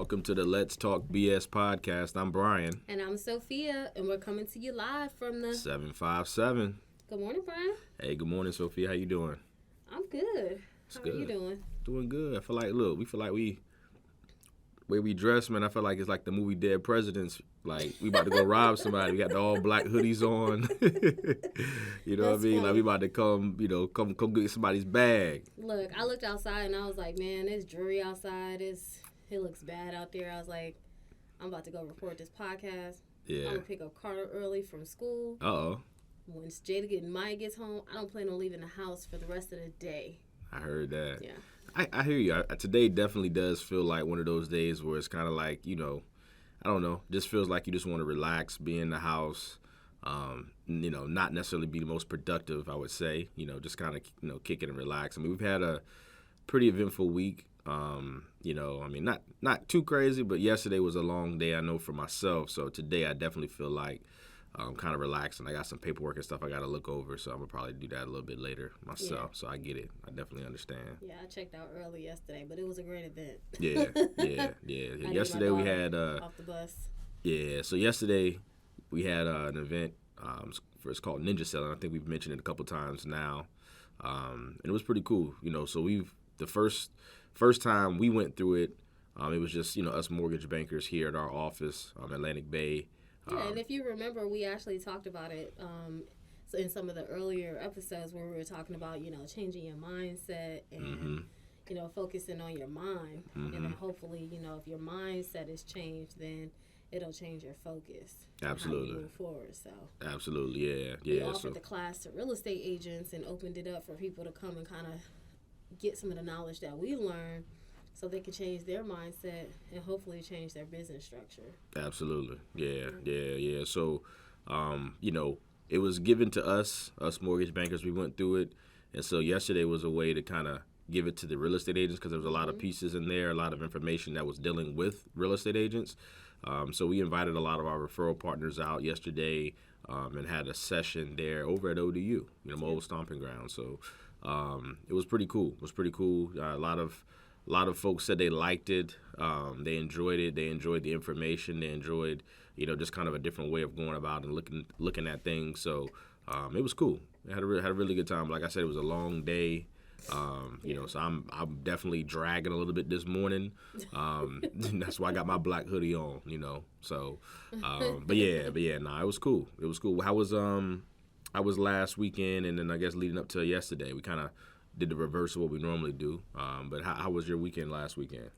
Welcome to the Let's Talk BS podcast. I'm Bryan. And I'm Sofia, and we're coming to you live from the 757. Good morning, Bryan. Hey, good morning, Sofia. How you doing? I'm good. It's How good. are you doing? Doing good. I feel like, way we dress, man, I feel like it's like the movie Dead Presidents. Like, we about to go rob somebody. We got the all black hoodies on. You know That's what I mean? funny. Like, we about to come get somebody's bag. Look, I looked outside, and I was like, man, it's dreary outside. It looks bad out there. I was like, I'm about to go record this podcast. Yeah. I'm going to pick up Carter early from school. Uh-oh. Once Jada and Maya gets home, I don't plan on leaving the house for the rest of the day. I heard that. Yeah. I hear you. Today definitely does feel like one of those days where it's kind of like, I don't know, just feels like you just want to relax, be in the house, not necessarily be the most productive, I would say, just kind of, kick it and relax. I mean, we've had a pretty eventful week, not too crazy, but yesterday was a long day, I know, for myself. So today I definitely feel like kind of relaxing. I got some paperwork and stuff I got to look over, so I'm going to probably do that a little bit later myself. Yeah. So I get it. I definitely understand. Yeah, I checked out early yesterday, but it was a great event. Yeah. Yesterday we had... off the bus. Yeah, so yesterday we had an event. It's called Ninja Selling. I think we've mentioned it a couple times now. And it was pretty cool. So the first time we went through it, it was just, us mortgage bankers here at our office, Atlantic Bay. Yeah, and if you remember, we actually talked about it in some of the earlier episodes where we were talking about, changing your mindset and, focusing on your mind. Mm-hmm. And then hopefully, if your mindset is changed, then it'll change your focus. Absolutely. How you move forward. So absolutely, yeah. We offered the class to real estate agents and opened it up for people to come and kind of get some of the knowledge that we learned, so they can change their mindset and hopefully change their business structure. Absolutely. Yeah. So, it was given to us mortgage bankers. We went through it. And so yesterday was a way to kind of give it to the real estate agents because there was a lot of pieces in there, a lot of information that was dealing with real estate agents. So we invited a lot of our referral partners out yesterday and had a session there over at ODU, my old stomping ground. So it was pretty cool. A lot of folks said they liked it. They enjoyed it. They enjoyed the information. They enjoyed, just kind of a different way of going about and looking at things. So it was cool. I had a really good time. Like I said, it was a long day. So I'm definitely dragging a little bit this morning. That's why I got my black hoodie on. So, but yeah, it was cool. It was cool. How was last weekend, and then I guess leading up to yesterday, we kind of did the reverse of what we normally do. But how was your weekend last weekend?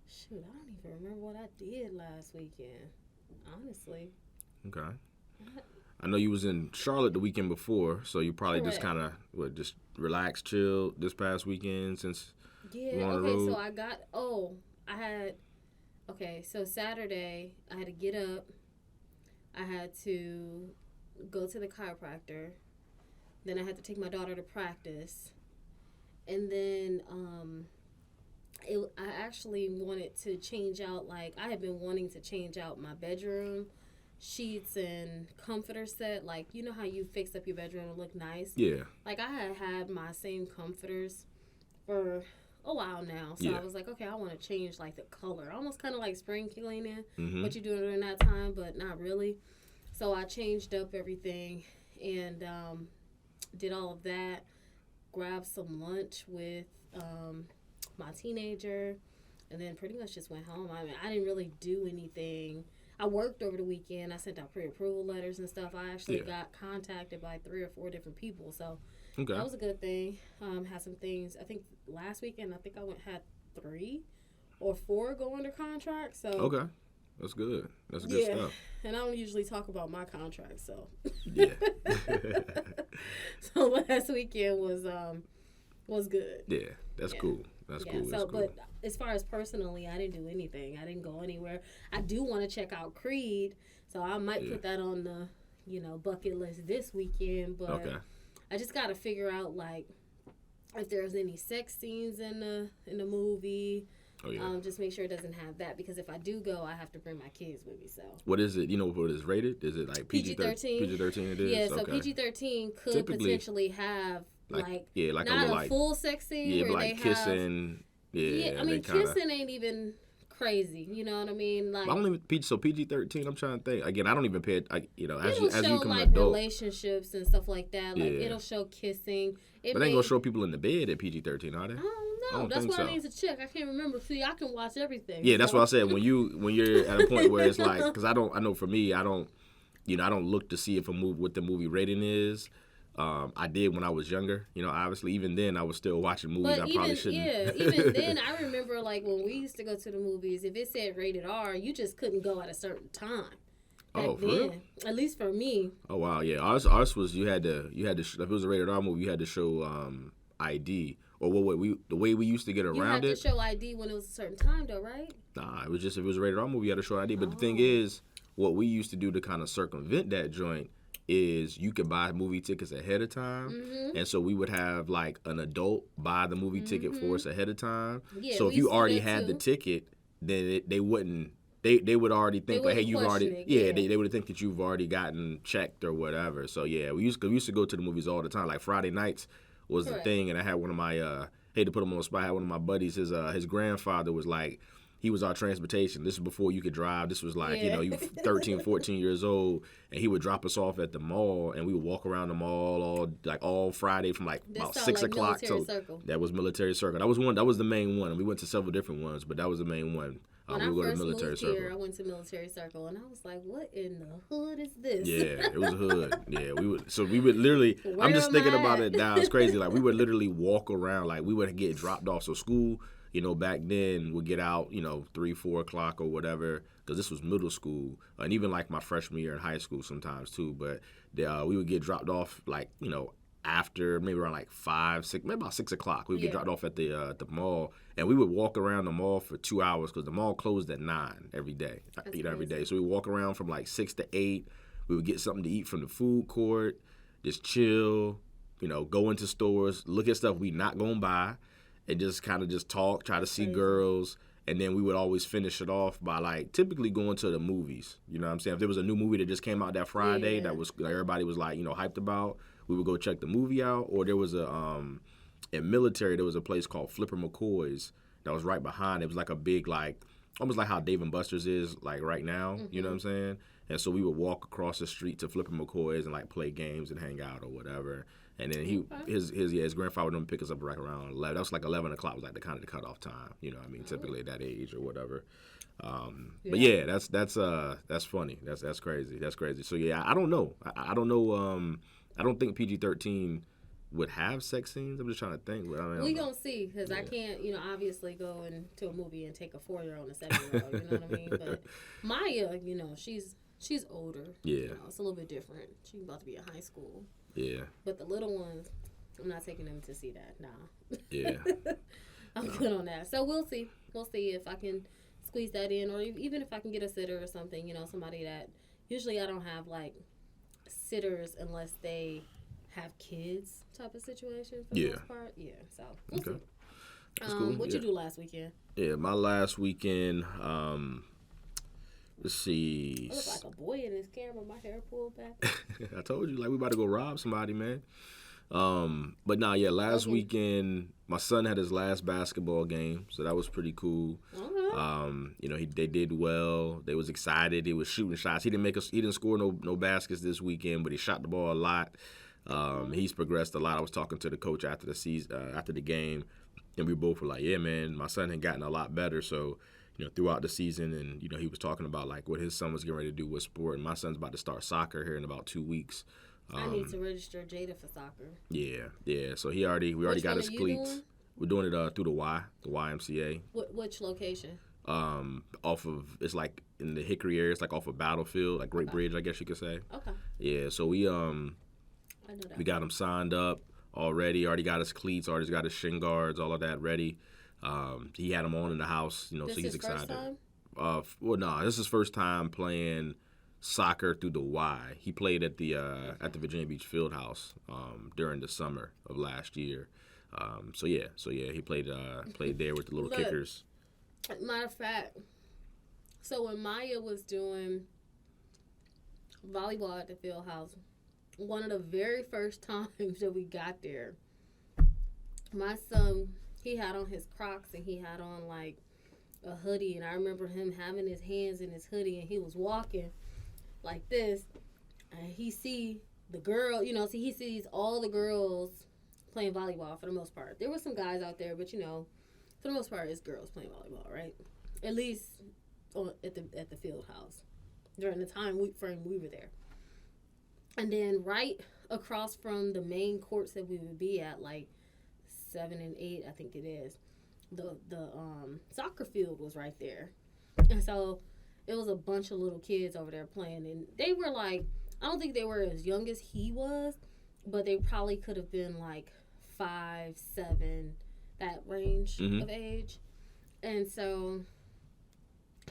Shoot, I don't even remember what I did last weekend, honestly. Okay. I know you was in Charlotte the weekend before, so you probably Correct. just kind of, just relax, chill this past weekend since you were on the road? So Saturday, I had to get up. I had to go to the chiropractor. Then I had to take my daughter to practice. And then I actually wanted to change out, I had been wanting to change out my bedroom sheets and comforter set. Like, you know how you fix up your bedroom to look nice? Yeah. Like, I had my same comforters for a while now. So I was like, okay, I want to change, the color. Almost kind of like spring cleaning, what you do during that time, but not really. So I changed up everything and did all of that. Grabbed some lunch with my teenager, and then pretty much just went home. I mean, I didn't really do anything. I worked over the weekend. I sent out pre-approval letters and stuff. I actually got contacted by 3 or 4 different people, so that was a good thing. Had some things. I think last weekend, I had 3 or 4 go under contract. So okay, that's good. That's good stuff. And I don't usually talk about my contract, so yeah. So last weekend was good. Yeah, that's cool. That's cool. So, but as far as personally, I didn't do anything. I didn't go anywhere. I do want to check out Creed, so I might put that on the, bucket list this weekend. But I just got to figure out if there's any sex scenes in the movie. Oh, yeah. Just make sure it doesn't have that, because if I do go, I have to bring my kids with me. So what is it? You know what is rated? Is it like PG-13? PG-13 it is? Yeah, so PG-13 could potentially have not a full sex scene where but they kissing. I mean, kissing ain't even crazy. You know what I mean? Like, I don't even PG-13. I'm trying to think again. I don't even pay it. As it'll you show become an like adult, relationships and stuff like that. Like, yeah. it'll show kissing. But they ain't gonna show people in the bed at PG-13, are they? I don't know. I don't That's think why so. I need to check. I can't remember. See, I can watch everything. Yeah, that's what I said. When you're at a point where it's like, because I know for me, I don't look to see if a movie what the movie rating is. I did when I was younger. Obviously, even then, I was still watching movies But I probably shouldn't. Yeah, even then, I remember like when we used to go to the movies, if it said rated R, you just couldn't go at a certain time. Oh, for real? At least for me. Oh wow, yeah. Ours was you had to if it was a rated R movie, you had to show ID or the way we used to get around you had it. to show ID when it was a certain time, though, right? Nah, it was just if it was a rated R movie, you had to show ID. But the thing is, what we used to do to kind of circumvent that joint is you could buy movie tickets ahead of time, and so we would have like an adult buy the movie ticket for us ahead of time. Yeah, so if you already had the ticket, then they wouldn't. They would already think like, hey, you've already they would think that you've already gotten checked or whatever. So yeah, we used to go to the movies all the time. Like Friday nights was the thing, and I had one of my hate to put him on the spot. I had one of my buddies. His grandfather was like. He was our transportation. This is before you could drive. This was like, you 13, 14 years old, and he would drop us off at the mall, and we would walk around the mall all Friday from like about 6 o'clock. That was Military Circle. That was the main one. We went to several different ones, but that was the main one. When I first moved here, I went to Military Circle, and I was like, "What in the hood is this?" Yeah, it was a hood. Yeah, we would literally. I'm just thinking about it now. It's crazy. Like we would literally walk around. Like we would get dropped off. So school. Back then would get out, 3, 4 o'clock or whatever, because this was middle school, and even like my freshman year in high school sometimes too. But we would get dropped off like, after maybe around like 5, 6, maybe about 6 o'clock. We would get dropped off at the mall, and we would walk around the mall for 2 hours because the mall closed at 9 every day. Every day. So we walk around from like 6 to 8. We would get something to eat from the food court, just chill, go into stores, look at stuff we not gonna buy. And just kind of just talk, try to see girls, and then we would always finish it off by like typically going to the movies. You know what I'm saying? If there was a new movie that just came out that Friday that was like, everybody was like hyped about, we would go check the movie out. Or there was in Military there was a place called Flipper McCoy's that was right behind. It was like a big like almost like how Dave and Buster's is like right now. You know what I'm saying? And so we would walk across the street to Flipper McCoy's and like play games and hang out or whatever. And then his grandfather would pick us up right around 11. That was like 11 o'clock was like the kind of the cutoff time. You know what I mean? Typically at that age or whatever. But yeah, that's funny. That's crazy. That's crazy. So yeah, I don't know. I don't know. I don't think PG-13 would have sex scenes. I'm just trying to think. But we gonna see because I can't, obviously go into a movie and take a 4-year-old and a 7-year-old. You know what I mean? But Maya, she's older. Yeah, it's a little bit different. She's about to be in high school. Yeah. But the little ones, I'm not taking them to see that. Nah. Yeah. I'm good on that. So we'll see. We'll see if I can squeeze that in, or even if I can get a sitter or something. Somebody that usually I don't have like sitters unless they have kids type of situation for the most part. Yeah. So we'll see. That's cool. What you do last weekend? Yeah, my last weekend. Let's see. I look like a boy in this camera. My hair pulled back. I told you, like we about to go rob somebody, man. But last weekend my son had his last basketball game, so that was pretty cool. Okay. They did well. They was excited. He was shooting shots. He didn't score no baskets this weekend, but he shot the ball a lot. He's progressed a lot. I was talking to the coach after the season, after the game, and we both were like, "Yeah, man, my son had gotten a lot better." So. Throughout the season, and he was talking about like what his son was getting ready to do with sport. And my son's about to start soccer here in about 2 weeks. I need to register Jada for soccer. Yeah. So we already got his cleats. We're doing it through the YMCA. Which location? Off of it's like in the Hickory area. It's like off of Battlefield, like Great Bridge, I guess you could say. Okay. Yeah. So we got him signed up already. Already got his cleats. Already got his shin guards. All of that ready. He had him on in the house, so he's excited. First time? This is his first time playing soccer through the Y. He played at the Virginia Beach Fieldhouse during the summer of last year. He played there with the little kickers. Matter of fact, so when Maya was doing volleyball at the Fieldhouse, one of the very first times that we got there, my son. He had on his Crocs and he had on like a hoodie, and I remember him having his hands in his hoodie, and he was walking like this, and he see the girl, he sees all the girls playing volleyball for the most part. There were some guys out there, but for the most part, it's girls playing volleyball, right? At least at the field house during the time we were there. And then right across from the main courts that we would be at, like 7 and 8, I think it is, the soccer field was right there. And so it was a bunch of little kids over there playing, and they were like, I don't think they were as young as he was, but they probably could have been like 5, 7, that range of age. And so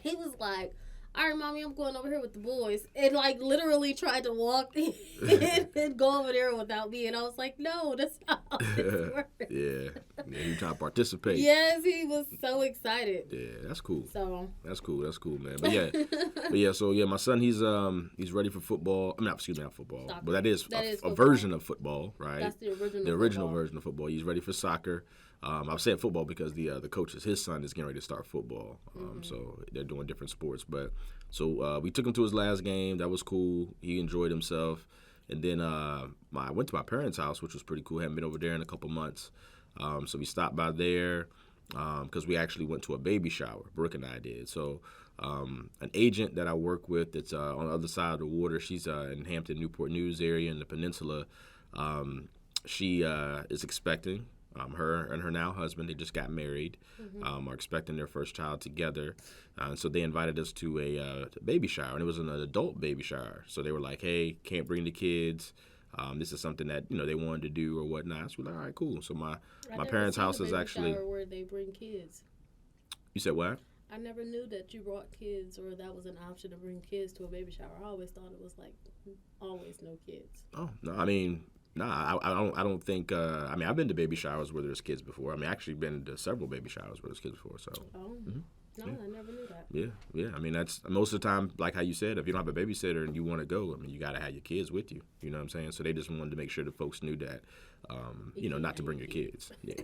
he was like, all right, mommy, I'm going over here with the boys. And, like, literally tried to walk in and go over there without me. And I was like, no, that's not how this works. Yeah, you trying to participate. Yes, he was so excited. Yeah, that's cool. So that's cool, man. But yeah, so yeah, my son, he's ready for football. I mean, not football, soccer. but that is a version of football, right? That's the original version of football. He's ready for soccer. I'm saying football because the coaches, his son is getting ready to start football. So they're doing different sports. But so we took him to his last game. That was cool. He enjoyed himself. And then I went to my parents' house, which was pretty cool. Hadn't been over there in a couple months. So we stopped by there because we actually went to a baby shower. Brooke and I did. So an agent that I work with that's on the other side of the water, she's in Hampton, Newport News area in the peninsula. She is expecting. Her and her now husband, they just got married, are expecting their first child together. And so they invited us to a baby shower, and it was an adult baby shower. So they were like, hey, can't bring the kids. This is something that, they wanted to do or whatnot. So we're like, all right, cool. So my parents' house is actually... shower where they bring kids. You said what? I never knew that you brought kids or that was an option to bring kids to a baby shower. I always thought it was like always no kids. Oh, no, I mean... No, I don't think. I've been to baby showers where there's kids before. I actually been to several baby showers where there's kids before. So. Oh. No, yeah. I never knew that. Yeah. I mean, that's most of the time, like how you said, if you don't have a babysitter and you want to go, you got to have your kids with you. You know what I'm saying? So they just wanted to make sure that folks knew that, not to bring your kids. Yeah.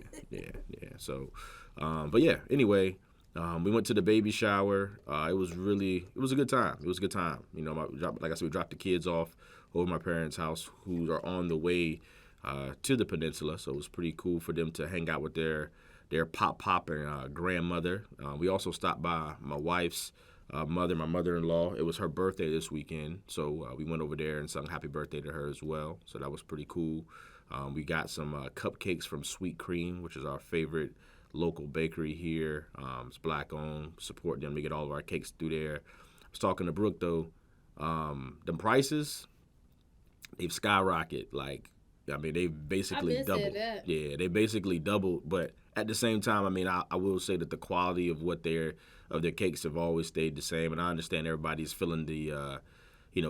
So, but yeah. Anyway, we went to the baby shower. It was a good time. Like I said, we dropped the kids off over my parents' house, who are on the way to the peninsula. So it was pretty cool for them to hang out with their pop and grandmother. We also stopped by my wife's mother, my mother-in-law. It was her birthday this weekend, so we went over there and sung happy birthday to her as well. So that was pretty cool. We got some cupcakes from Sweet Cream, which is our favorite local bakery here. It's black-owned. Support them to get all of our cakes through there. I was talking to Brooke, though. The prices... they've skyrocketed. They've basically doubled. Yeah, they basically doubled. But at the same time, I will say that the quality of their cakes have always stayed the same. And I understand everybody's feeling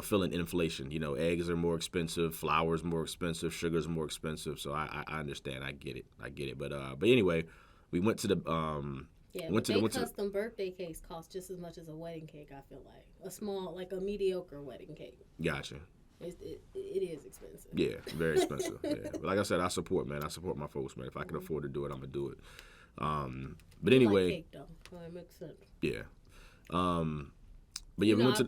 feeling inflation. Eggs are more expensive, flour's more expensive, sugar's more expensive. So I understand. I get it. But anyway, we went to the custom birthday cakes cost just as much as a wedding cake. I feel like a small, like a mediocre wedding cake. Gotcha. It is expensive. Yeah, very expensive. Yeah. But like I said, I support my folks, man. If I can afford to do it, I'm gonna do it. But anyway, like cake, though. So it makes sense. Yeah. But yeah, we went to.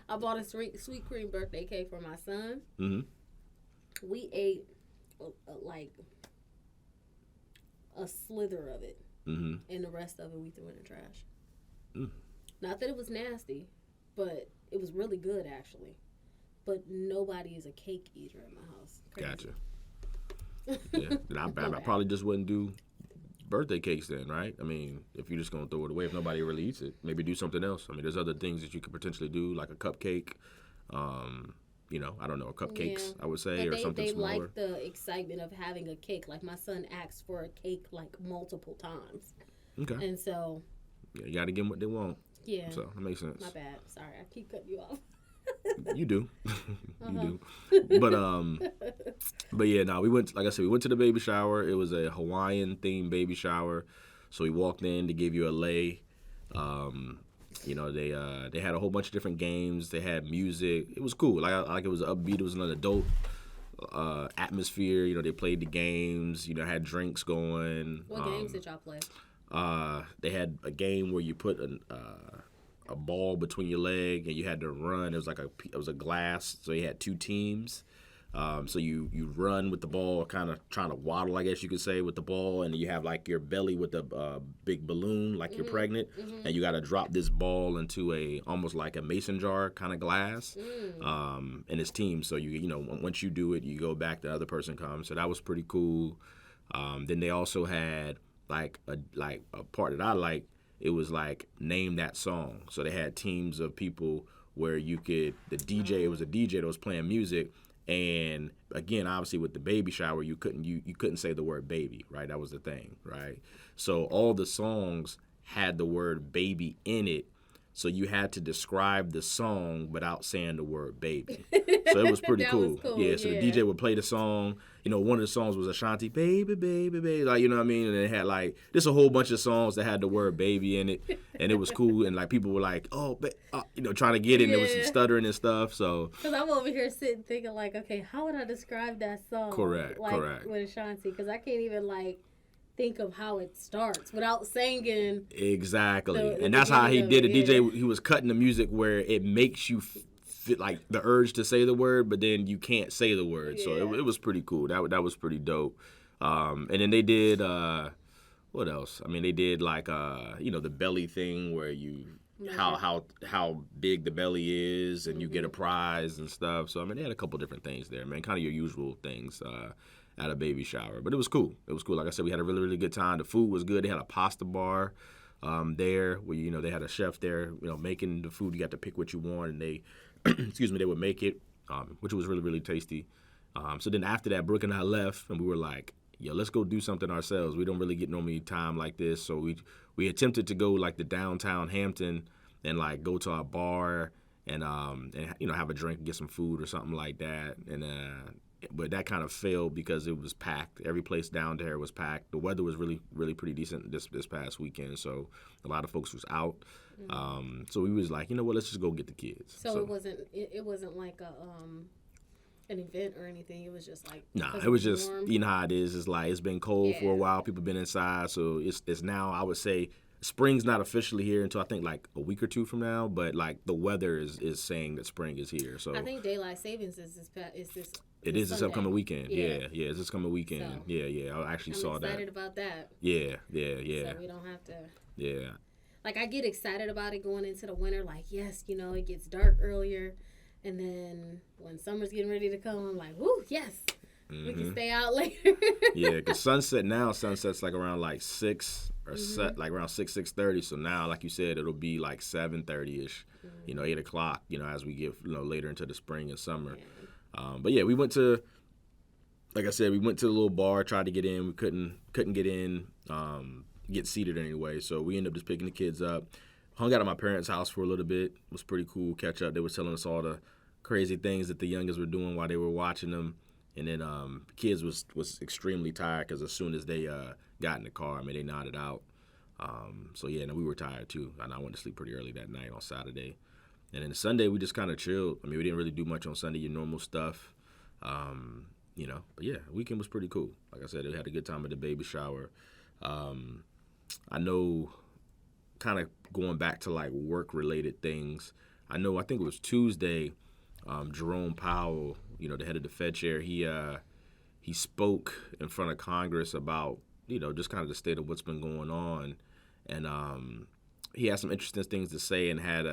I bought a sweet cream birthday cake for my son. Mm-hmm. We ate like a slither of it, and the rest of it we threw in the trash. Not that it was nasty, but it was really good, actually. But nobody is a cake eater in my house. Crazy. Gotcha. Yeah. I probably just wouldn't do birthday cakes then, right? If you're just going to throw it away, if nobody really eats it, maybe do something else. there's other things that you could potentially do, like a cupcake. I don't know, cupcakes, I would say, or something smaller. They like the excitement of having a cake. Like, my son asked for a cake, like, multiple times. Okay. And so... yeah, you got to give them what they want. Yeah. So that makes sense. My bad. Sorry, I keep cutting you off. You do. You do. But yeah, no, we went to the baby shower. It was a Hawaiian themed baby shower. So we walked in, they gave you a lei. They had a whole bunch of different games. They had music. It was cool. Like it was upbeat. It was an adult atmosphere. They played the games. Had drinks going. What games did y'all play? They had a game where you put a ball between your leg and you had to run. It was a glass, so you had two teams. So you run with the ball, kind of trying to waddle, I guess you could say, with the ball, and you have like your belly with a big balloon, like you're pregnant, and you got to drop this ball into almost like a mason jar kind of glass, and it's teams. So you know once you do it, you go back, the other person comes. So that was pretty cool. Then they also had like a part that I like. It was like name that song. So they had teams of people where it was a DJ that was playing music. And again, obviously with the baby shower, you couldn't say the word baby, right? That was the thing, right? So all the songs had the word baby in it. So you had to describe the song without saying the word baby. So it was pretty cool. Was cool. Yeah, so the DJ would play the song. You know, one of the songs was Ashanti, baby, baby, baby. Like, you know what I mean? And it had like, just a whole bunch of songs that had the word baby in it. And it was cool. And like people were like, trying to get it. And there was some stuttering and stuff. So. Because I'm over here sitting thinking like, okay, how would I describe that song? Correct. With Ashanti. Because I can't even like think of how it starts without singing. Exactly. And that's how he did it. Yeah. DJ, he was cutting the music where it makes you fit like the urge to say the word, but then you can't say the word. Yeah. So it was pretty cool. That was pretty dope. And then they did, what else? I mean, they did like, the belly thing where how big the belly is and you get a prize and stuff. So, I mean, they had a couple different things there, man. Kind of your usual things. At a baby shower, but it was cool. It was cool. Like I said, we had a really, really good time. The food was good. They had a pasta bar there where, they had a chef there, making the food. You got to pick what you want, and they, they would make it, which was really, really tasty. So then after that, Brooke and I left, and we were like, yo, let's go do something ourselves. We don't really get normally time like this, so we attempted to go like the downtown Hampton and like go to our bar and have a drink and get some food or something like that, but that kind of failed because it was packed. Every place down there was packed. The weather was really, really pretty decent this past weekend, so a lot of folks was out. Mm-hmm. So we was like, you know what, let's just go get the kids. So it wasn't like an event or anything. It was just like it was just warm. You know how it is. It's like it's been cold for a while. People been inside, so it's now. I would say spring's not officially here until I think like a week or two from now. But like the weather is saying that spring is here. So I think daylight savings is this. It is this upcoming weekend. Yeah, it's this coming weekend. So, yeah. I actually saw that. I'm excited about that. Yeah. So we don't have to. Yeah. Like I get excited about it going into the winter. Like yes, it gets dark earlier, and then when summer's getting ready to come, I'm like, woo, yes, we can stay out later. Yeah, because sunset's like around like 6 or like around 6:30. So now, like you said, it'll be like 7:30ish. 8 o'clock. As we get later into the spring and summer. Yeah. But yeah, we went to, like I said, we went to the little bar, tried to get in. We couldn't get in, get seated anyway. So we ended up just picking the kids up. Hung out at my parents' house for a little bit. It was pretty cool. Catch up. They were telling us all the crazy things that the youngest were doing while they were watching them. And then kids was extremely tired because as soon as they got in the car, I mean, they nodded out. So yeah, we were tired too. And I went to sleep pretty early that night on Saturday. And then Sunday, we just kind of chilled. I mean, we didn't really do much on Sunday, your normal stuff, But yeah, weekend was pretty cool. Like I said, we had a good time at the baby shower. I know, kind of going back to like work-related things, I think it was Tuesday, Jerome Powell, the head of the Fed chair, he spoke in front of Congress about, just kind of the state of what's been going on. And he had some interesting things to say and had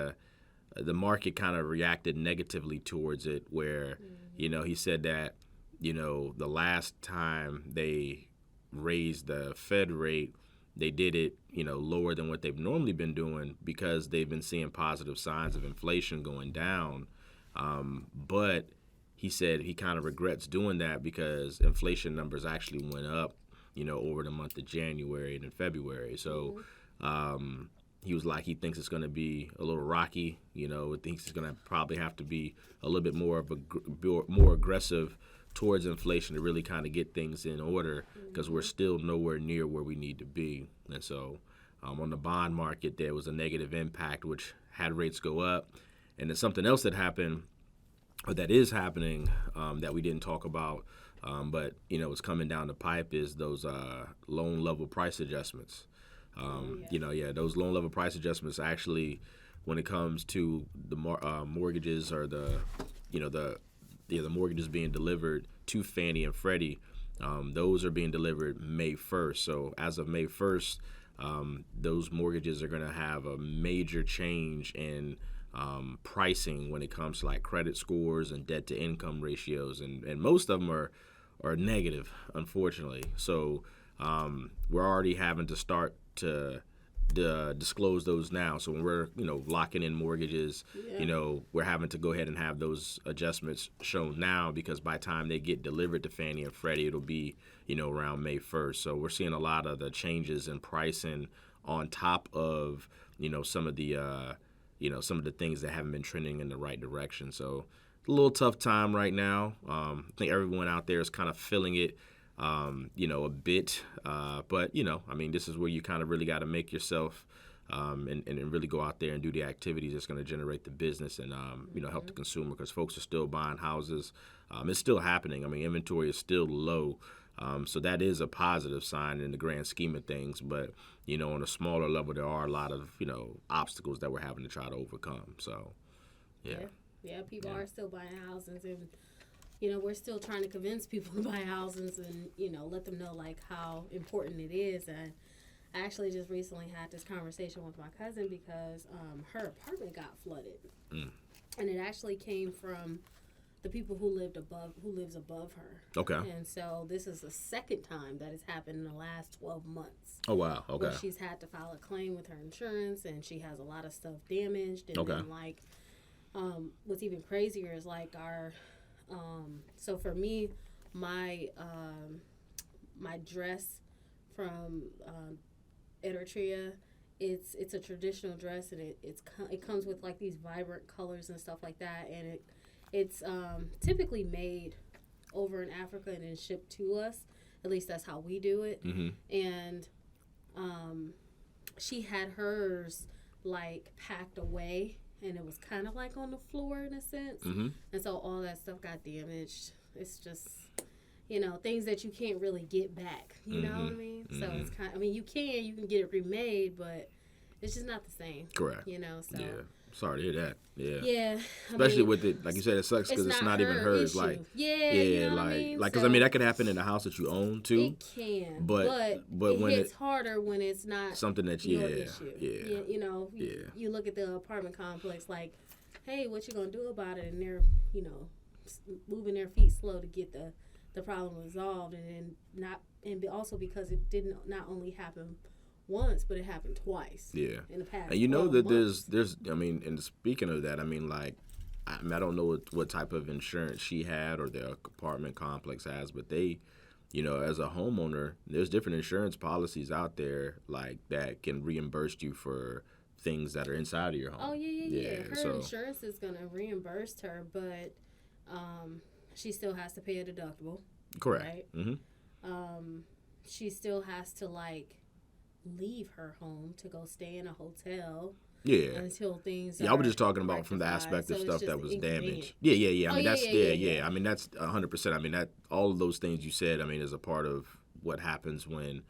the market kind of reacted negatively towards it where, he said that, the last time they raised the Fed rate, they did it, lower than what they've normally been doing because they've been seeing positive signs of inflation going down. But he said he kind of regrets doing that because inflation numbers actually went up, over the month of January and in February. So, he was like, he thinks it's going to be a little rocky. Thinks it's going to probably have to be a little bit more aggressive towards inflation to really kind of get things in order because we're still nowhere near where we need to be. And so on the bond market, there was a negative impact, which had rates go up. And then something else that happened, or that is happening, that we didn't talk about, but, it's coming down the pipe is those loan level price adjustments. Those loan level price adjustments actually, when it comes to the mortgages or the mortgages being delivered to Fannie and Freddie, those are being delivered May 1st. So as of May 1st, those mortgages are going to have a major change in pricing when it comes to like credit scores and debt to income ratios, and most of them are negative, unfortunately. So we're already having to start to disclose those now. So when we're locking in mortgages, we're having to go ahead and have those adjustments shown now, because by the time they get delivered to Fannie and Freddie, it'll be around May 1st. So we're seeing a lot of the changes in pricing on top of some of the some of the things that haven't been trending in the right direction. So a little tough time right now. I think everyone out there is kind of feeling it a bit. But, this is where you kind of really got to make yourself and really go out there and do the activities that's going to generate the business and, help the consumer, because folks are still buying houses. It's still happening. Inventory is still low. So that is a positive sign in the grand scheme of things. But, on a smaller level, there are a lot of, obstacles that we're having to try to overcome. So, yeah. Yeah, people are still buying houses, and we're still trying to convince people to buy houses and, let them know, like, how important it is. And I actually just recently had this conversation with my cousin because her apartment got flooded. And it actually came from the people who lives above her. Okay. And so this is the second time that it's happened in the last 12 months. Oh, wow. Okay. Where she's had to file a claim with her insurance, and she has a lot of stuff damaged. And then, like, what's even crazier is, like, our... so for me, my dress from Eritrea, it's a traditional dress, and it comes with like these vibrant colors and stuff like that, and it's typically made over in Africa and then shipped to us. At least that's how we do it. And she had hers like packed away, and it was kind of like on the floor in a sense. And so all that stuff got damaged. It's just, things that you can't really get back. You know what I mean? So it's kind of, you can get it remade, but it's just not the same. Correct. So. Yeah. Sorry to hear that. Yeah. Yeah. Especially with it, like you said, it sucks because it's not even hers. Issue. Like, yeah, because that can happen in a house that you own too. It can, but when it's harder when it's not something that your issue. Yeah. You look at the apartment complex like, hey, what you gonna do about it? And they're moving their feet slow to get the problem resolved, and also because it didn't not only happen once, but it happened twice. Yeah. In the past. And that months. there's and speaking of that, I don't know what type of insurance she had or the apartment complex has, but they, as a homeowner, there's different insurance policies out there like that can reimburse you for things that are inside of your home. Oh yeah. Her insurance is gonna reimburse her, but she still has to pay a deductible. Correct. Right? She still has to leave her home to go stay in a hotel. Yeah. Until things. I was just talking about rectified. from the aspect of stuff that was damaged. Yeah. That's that's 100%. That all of those things you said, is a part of what happens when,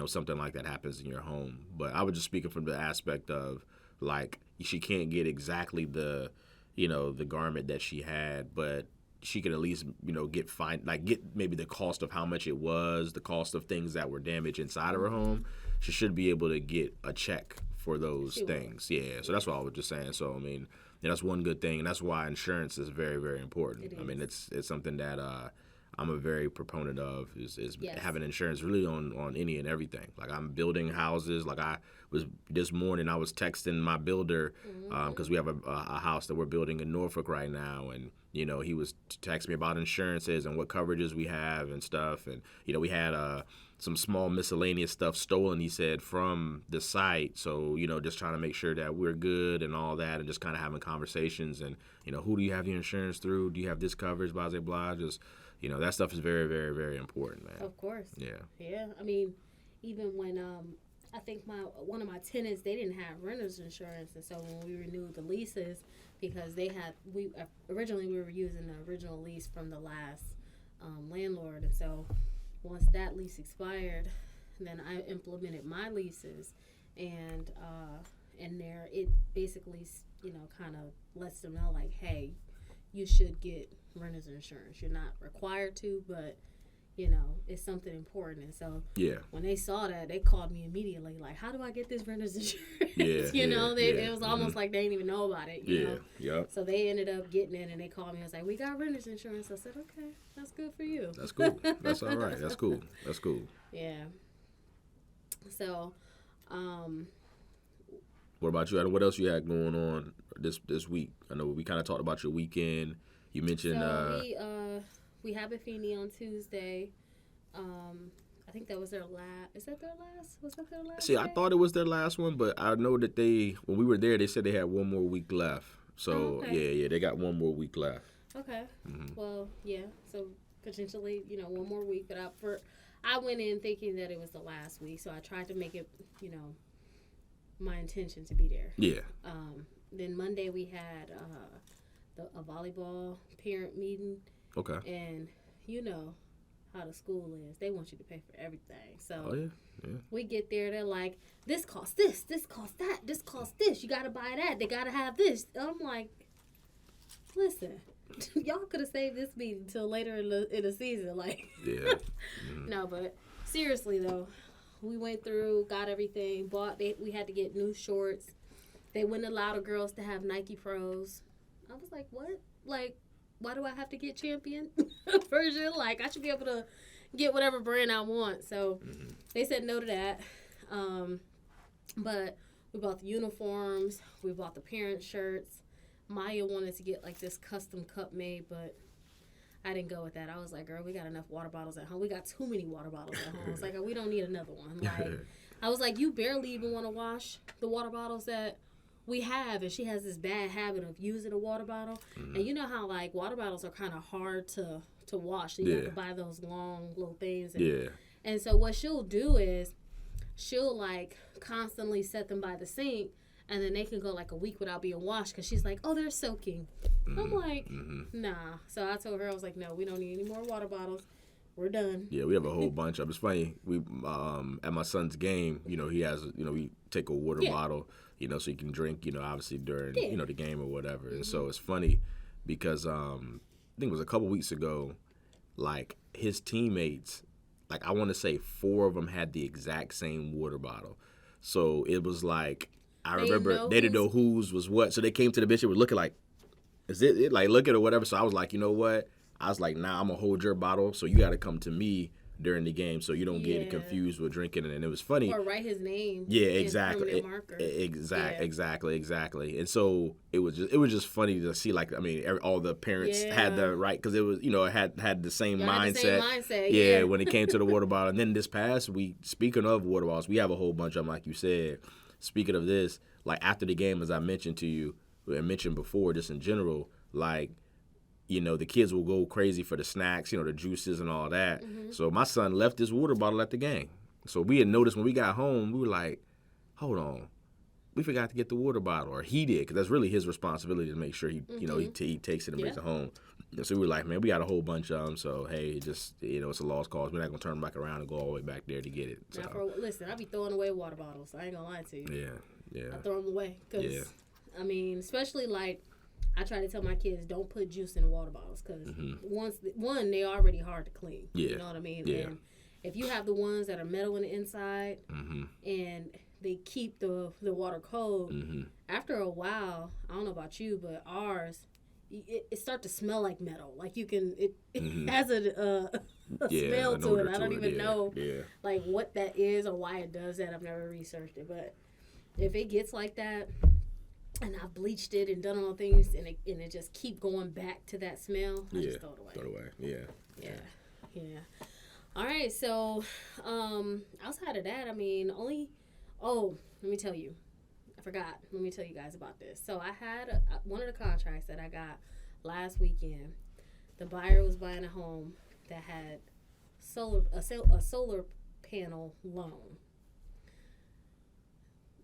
something like that happens in your home. But I was just speaking from the aspect of she can't get exactly the, the garment that she had, but she could at least, get maybe the cost of how much it was, the cost of things that were damaged inside of her home. She should be able to get a check for those things. Yeah. So that's what I was just saying. So, that's one good thing. And that's why insurance is very, very important. It's something that I'm a very proponent of is having insurance really on any and everything. Like I'm building houses. Like this morning I was texting my builder because we have a house that we're building in Norfolk right now. And, he was texting me about insurances and what coverages we have and stuff. And, we had some small miscellaneous stuff stolen, he said, from the site. So, just trying to make sure that we're good and all that, and just kind of having conversations. And, who do you have your insurance through? Do you have this coverage, blah, blah, blah. Just, that stuff is very, very, very important, man. Of course. Yeah. Yeah. Even when I think one of my tenants, they didn't have renter's insurance, and so when we renewed the leases, because originally we were using the original lease from the last landlord, and so once that lease expired, And then I implemented my leases, and in there it basically, kind of lets them know like, hey, you should get renter's insurance. You're not required to, but it's something important. And so when they saw that, they called me immediately like, how do I get this renter's insurance? It was almost like they didn't even know about it. You know? Yep. So they ended up getting it, and they called me and was like, we got renter's insurance. I said, okay, that's good for you. That's cool. That's all right. That's cool. That's cool. Yeah. So, what about you, Adam? What else you had going on this week? I know we kind of talked about your weekend. You mentioned we have a Buffini on Tuesday. I think that was their last. Is that their last? Was that their last? See, I thought it was their last one, but I know that when we were there, they said they had one more week left. So yeah, they got one more week left. Okay. Mm-hmm. Well, yeah. So potentially, one more week. But I went in thinking that it was the last week, so I tried to make it, my intention to be there. Yeah. Then Monday we had a volleyball parent meeting. Okay. And how the school is. They want you to pay for everything. So yeah. We get there, they're like, this costs this costs that, this costs this. You got to buy that. They got to have this. I'm like, listen, y'all could have saved this meeting until later in the season. Like, yeah. Mm-hmm. No, but seriously, though, we went through, got everything, we had to get new shorts. They wouldn't allow the girls to have Nike Pros. I was like, what? Like, why do I have to get Champion version? Like, I should be able to get whatever brand I want. So they said no to that. But we bought the uniforms. We bought the parent shirts. Maya wanted to get, like, this custom cup made, but I didn't go with that. I was like, girl, we got enough water bottles at home. We got too many water bottles at home. I was like, we don't need another one. Like, I was like, you barely even want to wash the water bottles that we have, and she has this bad habit of using a water bottle. Mm-hmm. And you know how, like, water bottles are kind of hard to wash. So you have to buy those long little things. And so what she'll do is she'll, like, constantly set them by the sink, and then they can go, like, a week without being washed because she's like, oh, they're soaking. Mm-hmm. I'm like, nah. So I told her, I was like, no, we don't need any more water bottles. We're done. Yeah, we have a whole bunch of. It's funny. We at my son's game, he has, we take a water bottle, so you can drink, obviously during, the game or whatever. Mm-hmm. And so it's funny because I think it was a couple weeks ago, like his teammates, like I want to say 4 of them had the exact same water bottle. So it was like, I remember they didn't know whose was what. So they came to the bench and were looking like, is it like looking or whatever. So I was like, you know what? I was like, nah, I'm going to hold your bottle, so you got to come to me during the game so you don't get confused with drinking. And it was funny. Or write his name. Yeah, exactly. Exactly. And so it was just funny to see, like, I mean, all the parents had the right, because it was, had the same mindset. Yeah, when it came to the water bottle. And then this past week, speaking of water bottles, we have a whole bunch of them, like you said. Speaking of this, like after the game, as I mentioned to you, and mentioned before, just in general, like, the kids will go crazy for the snacks, the juices and all that. Mm-hmm. So my son left his water bottle at the game. So we had noticed when we got home, we were like, hold on, we forgot to get the water bottle. Or he did, because that's really his responsibility to make sure he, he takes it and brings it home. And so we were like, man, we got a whole bunch of them. So, hey, just, it's a lost cause. We're not going to turn back around and go all the way back there to get it. So. Listen, I be throwing away water bottles. I ain't going to lie to you. Yeah. I throw them away. Because, I mean, especially like, I try to tell my kids, don't put juice in water bottles because they're already hard to clean. Yeah. You know what I mean? Yeah. And if you have the ones that are metal on the inside and they keep the water cold, after a while, I don't know about you, but ours, it starts to smell like metal. Like you can, it has a smell to it. I don't even know like what that is or why it does that. I've never researched it, but if it gets like that, and I bleached it and done all things, and it just keep going back to that smell, I just throw it away. Throw it away, Yeah. All right, so outside of that, I mean, let me tell you. I forgot. Let me tell you guys about this. So I had one of the contracts that I got last weekend. The buyer was buying a home that had a solar panel loan.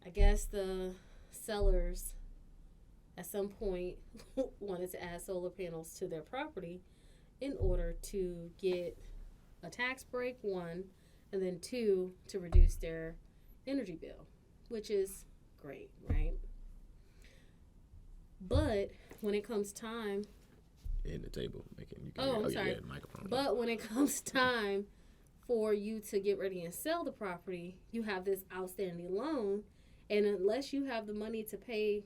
I guess the sellers at some point wanted to add solar panels to their property in order to get a tax break, one, and then 2, to reduce their energy bill, which is great, right? But when it comes time, in the table making. You can I'm sorry. Yeah, the microphone. But when it comes time for you to get ready and sell the property, you have this outstanding loan, and unless you have the money to pay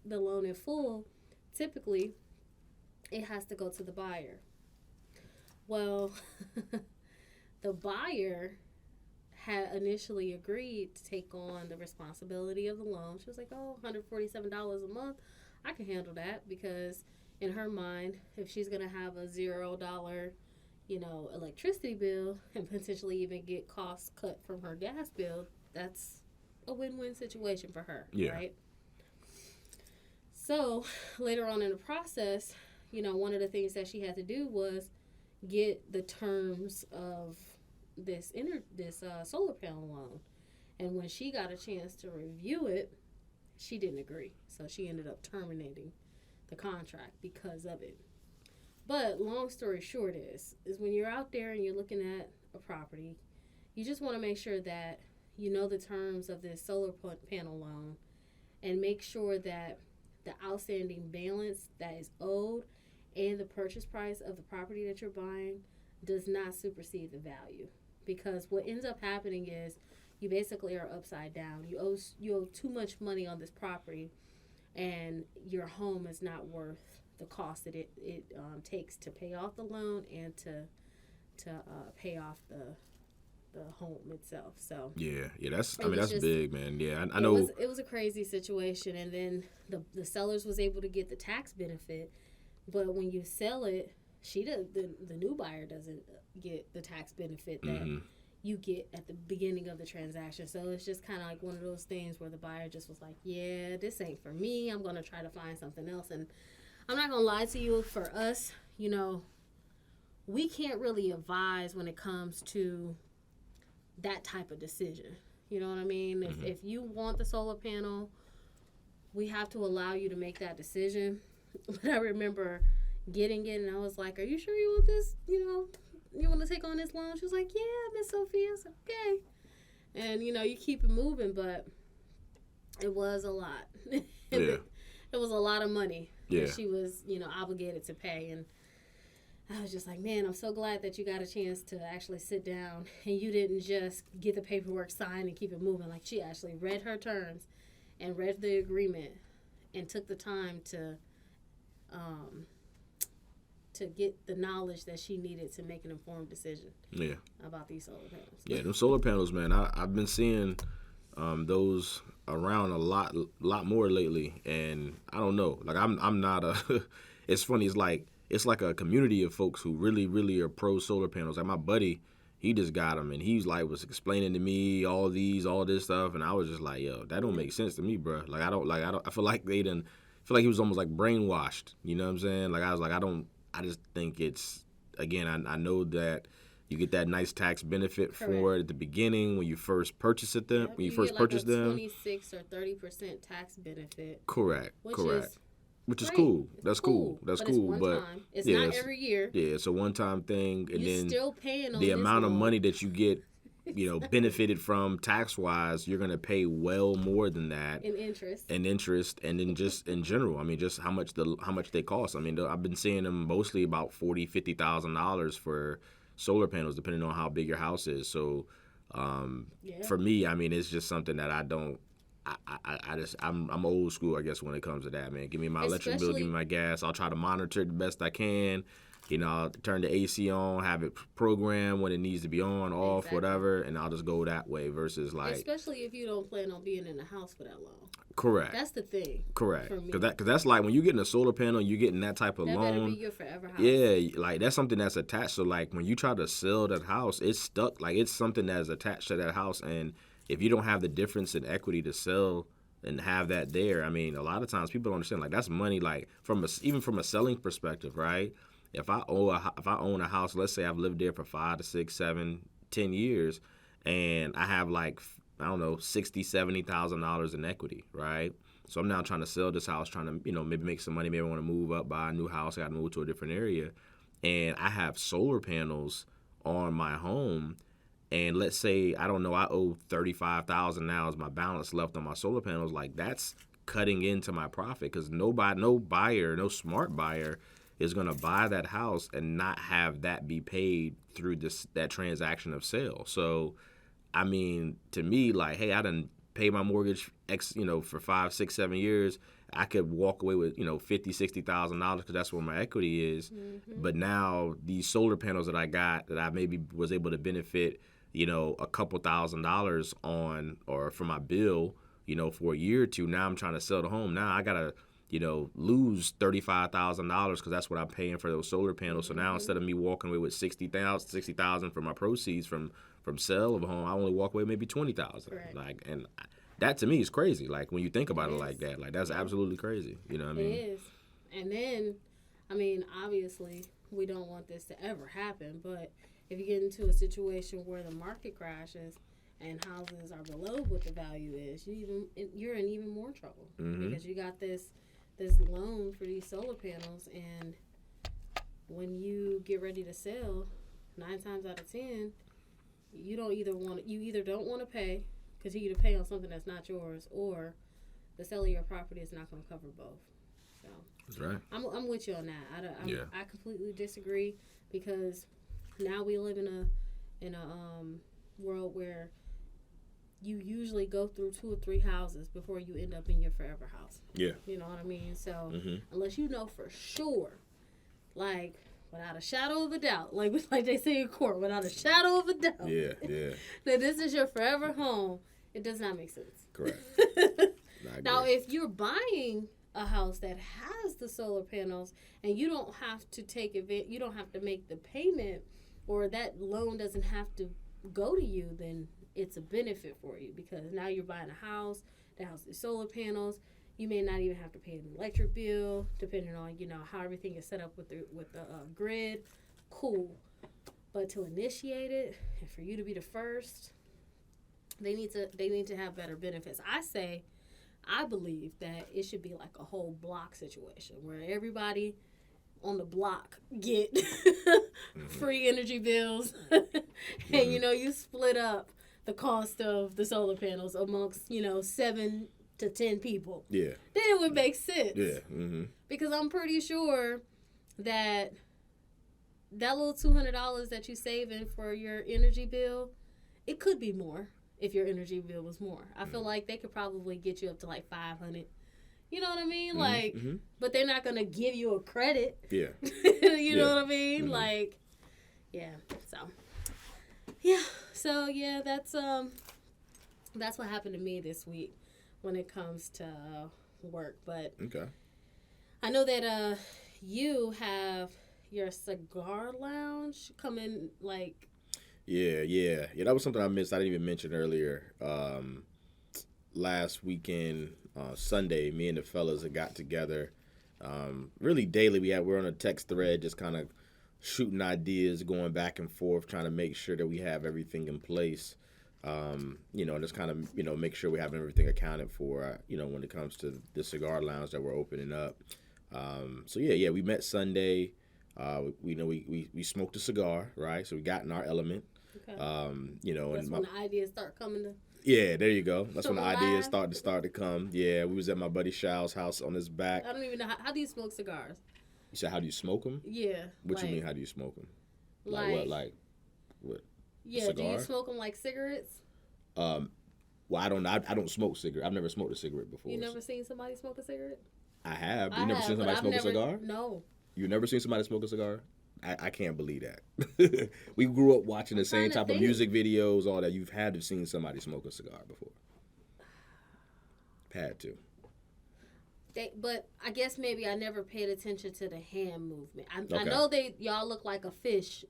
the loan in full, typically it has to go to the buyer. Well, the buyer had initially agreed to take on the responsibility of the loan. She was like, oh, $147 a month, I can handle that, because in her mind, if she's going to have a $0, electricity bill and potentially even get costs cut from her gas bill, that's a win-win situation for her, right? So later on in the process, one of the things that she had to do was get the terms of this solar panel loan. And when she got a chance to review it, she didn't agree. So she ended up terminating the contract because of it. But long story short is when you're out there and you're looking at a property, you just want to make sure that you know the terms of this solar panel loan, and make sure that the outstanding balance that is owed and the purchase price of the property that you're buying does not supersede the value. Because what ends up happening is you basically are upside down. You owe too much money on this property, and your home is not worth the cost that it takes to pay off the loan and to pay off the home itself. So that's big, man. Yeah, I know it was a crazy situation, and then the sellers was able to get the tax benefit, but when you sell it, the new buyer doesn't get the tax benefit that you get at the beginning of the transaction. So it's just kind of like one of those things where the buyer just was like, yeah, this ain't for me. I'm going to try to find something else. And I'm not going to lie to you, for us, we can't really advise when it comes to that type of decision. You know what I mean? If you want the solar panel, we have to allow you to make that decision. But I remember getting it, and I was like, are you sure you want this? You want to take on this loan? She was like, yeah, Miss Sophia. I was like, okay. And, you keep it moving, but it was a lot. It was a lot of money that she was, obligated to pay. And I was just like, man, I'm so glad that you got a chance to actually sit down and you didn't just get the paperwork signed and keep it moving. Like, she actually read her terms and read the agreement and took the time to get the knowledge that she needed to make an informed decision about these solar panels. Yeah, them solar panels, man, I've been seeing those around a lot more lately, and I don't know. Like, I'm not a it's funny, it's like a community of folks who really, really are pro solar panels. Like, my buddy, he just got them, and he's like, was explaining to me all this stuff, and I was just like, yo, that don't make sense to me, bro. Like, I feel like he was almost like brainwashed. You know what I'm saying? Like, I was like, I just think it's, again, I know that you get that nice tax benefit for it at the beginning when you first purchase it. When you first purchase them, 26 or 30% tax benefit. Correct. Which is great. Cool. That's cool. It's one time. It's not every year. Yeah, it's a one-time thing, and you're then still paying on the this amount of loan. money that you get, benefited from tax-wise, you're gonna pay well more than that in interest, and then just in general. I mean, just how much they cost. I mean, I've been seeing them mostly about $40,000-$50,000 for solar panels, depending on how big your house is. So, for me, I mean, it's just something that I don't. I'm old school, I guess, when it comes to that, man. Give me my electric bill, give me my gas. I'll try to monitor it the best I can. I'll turn the AC on, have it programmed when it needs to be on, off, whatever, and I'll just go that way versus like. Especially if you don't plan on being in the house for that long. Correct. That's the thing. Correct. Because that's like when you're getting a solar panel, you're getting that type of loan. That better be your forever house. Yeah, like that's something that's attached. So like when you try to sell that house, it's stuck. Like it's something that's attached to that house, and if you don't have the difference in equity to sell and have that there, I mean, a lot of times people don't understand. Like that's money. Like even from a selling perspective, right? If I own a house, let's say I've lived there for 5 to 6, 7, 10 years, and I have like, I don't know, $60,000-$70,000 in equity, right? So I'm now trying to sell this house, trying to, maybe make some money, maybe I want to move up, buy a new house, I got to move to a different area, and I have solar panels on my home. and let's say I don't know, I owe $35,000 now as my balance left on my solar panels. Like that's cutting into my profit because no buyer, no smart buyer is gonna buy that house and not have that be paid through that transaction of sale. So, I mean, to me, like, hey, I done pay my mortgage for 5, 6, 7 years. I could walk away with $50,000-$60,000 because that's where my equity is. Mm-hmm. But now these solar panels that I got that I maybe was able to benefit, a couple $1,000s on or for my bill, for a year or two. Now I'm trying to sell the home. Now I gotta lose $35,000 because that's what I'm paying for those solar panels. So now instead of me walking away with $60,000 for my proceeds from sale of a home, I only walk away maybe $20,000. Right. Like, and that to me is crazy. Like when you think about it like that, like that's absolutely crazy. You know what I mean? It is. And then, I mean, obviously we don't want this to ever happen, but if you get into a situation where the market crashes and houses are below what the value is, you're in even more trouble because you got this loan for these solar panels, and when you get ready to sell, 9 times out of 10, you either don't want to pay, continue to pay on something that's not yours, or the sale of your property is not going to cover both. So that's right. I'm with you on that. I completely disagree because now we live in a world where you usually go through 2 or 3 houses before you end up in your forever house. Yeah. You know what I mean? So unless you know for sure, like without a shadow of a doubt, like they say in court, without a shadow of a doubt, that this is your forever home, it does not make sense. Correct. Now, if you're buying a house that has the solar panels and you don't have to you don't have to make the payment, or that loan doesn't have to go to you, then it's a benefit for you because now you're buying a house that has the solar panels. You may not even have to pay an electric bill, depending on how everything is set up with the grid. Cool, but to initiate it and for you to be the first, they need to have better benefits. I believe that it should be like a whole block situation where everybody on the block get free energy bills, and you split up the cost of the solar panels amongst 7 to 10 people. Yeah. Then it would make sense. Yeah. Because I'm pretty sure that little $200 that you saving for your energy bill, it could be more if your energy bill was more. I feel like they could probably get you up to like $500. You know what I mean? Like, but they're not gonna give you a credit. Yeah. You know what I mean? Like, yeah. So yeah, that's what happened to me this week when it comes to work. But okay, I know that you have your cigar lounge coming. Like, yeah. That was something I missed. I didn't even mention earlier. Last weekend, Sunday, me and the fellas had got together. Really daily, we're on a text thread, just kind of shooting ideas, going back and forth, trying to make sure that we have everything in place. Just kind of, make sure we have everything accounted for, when it comes to the cigar lounge that we're opening up. We met Sunday. We smoked a cigar, right? So we got in our element. Okay. That's when the ideas start coming to. Yeah, there you go. That's when the ideas start to come. Yeah, we was at my buddy Shaw's house on his back. I don't even know how do you smoke cigars? You said how do you smoke them? Yeah. What you mean? How do you smoke them? Like what? Like what? Yeah. Cigar? Do you smoke them like cigarettes? Well, I don't smoke cigarette. I've never smoked a cigarette before. You never seen somebody smoke a cigarette? I have. You never seen somebody smoke a cigar? No. You never seen somebody smoke a cigar? I can't believe that. We grew up watching the same type of music videos, all that. You've had to have seen somebody smoke a cigar before. Had to. But I guess maybe I never paid attention to the hand movement. I know y'all look like a fish,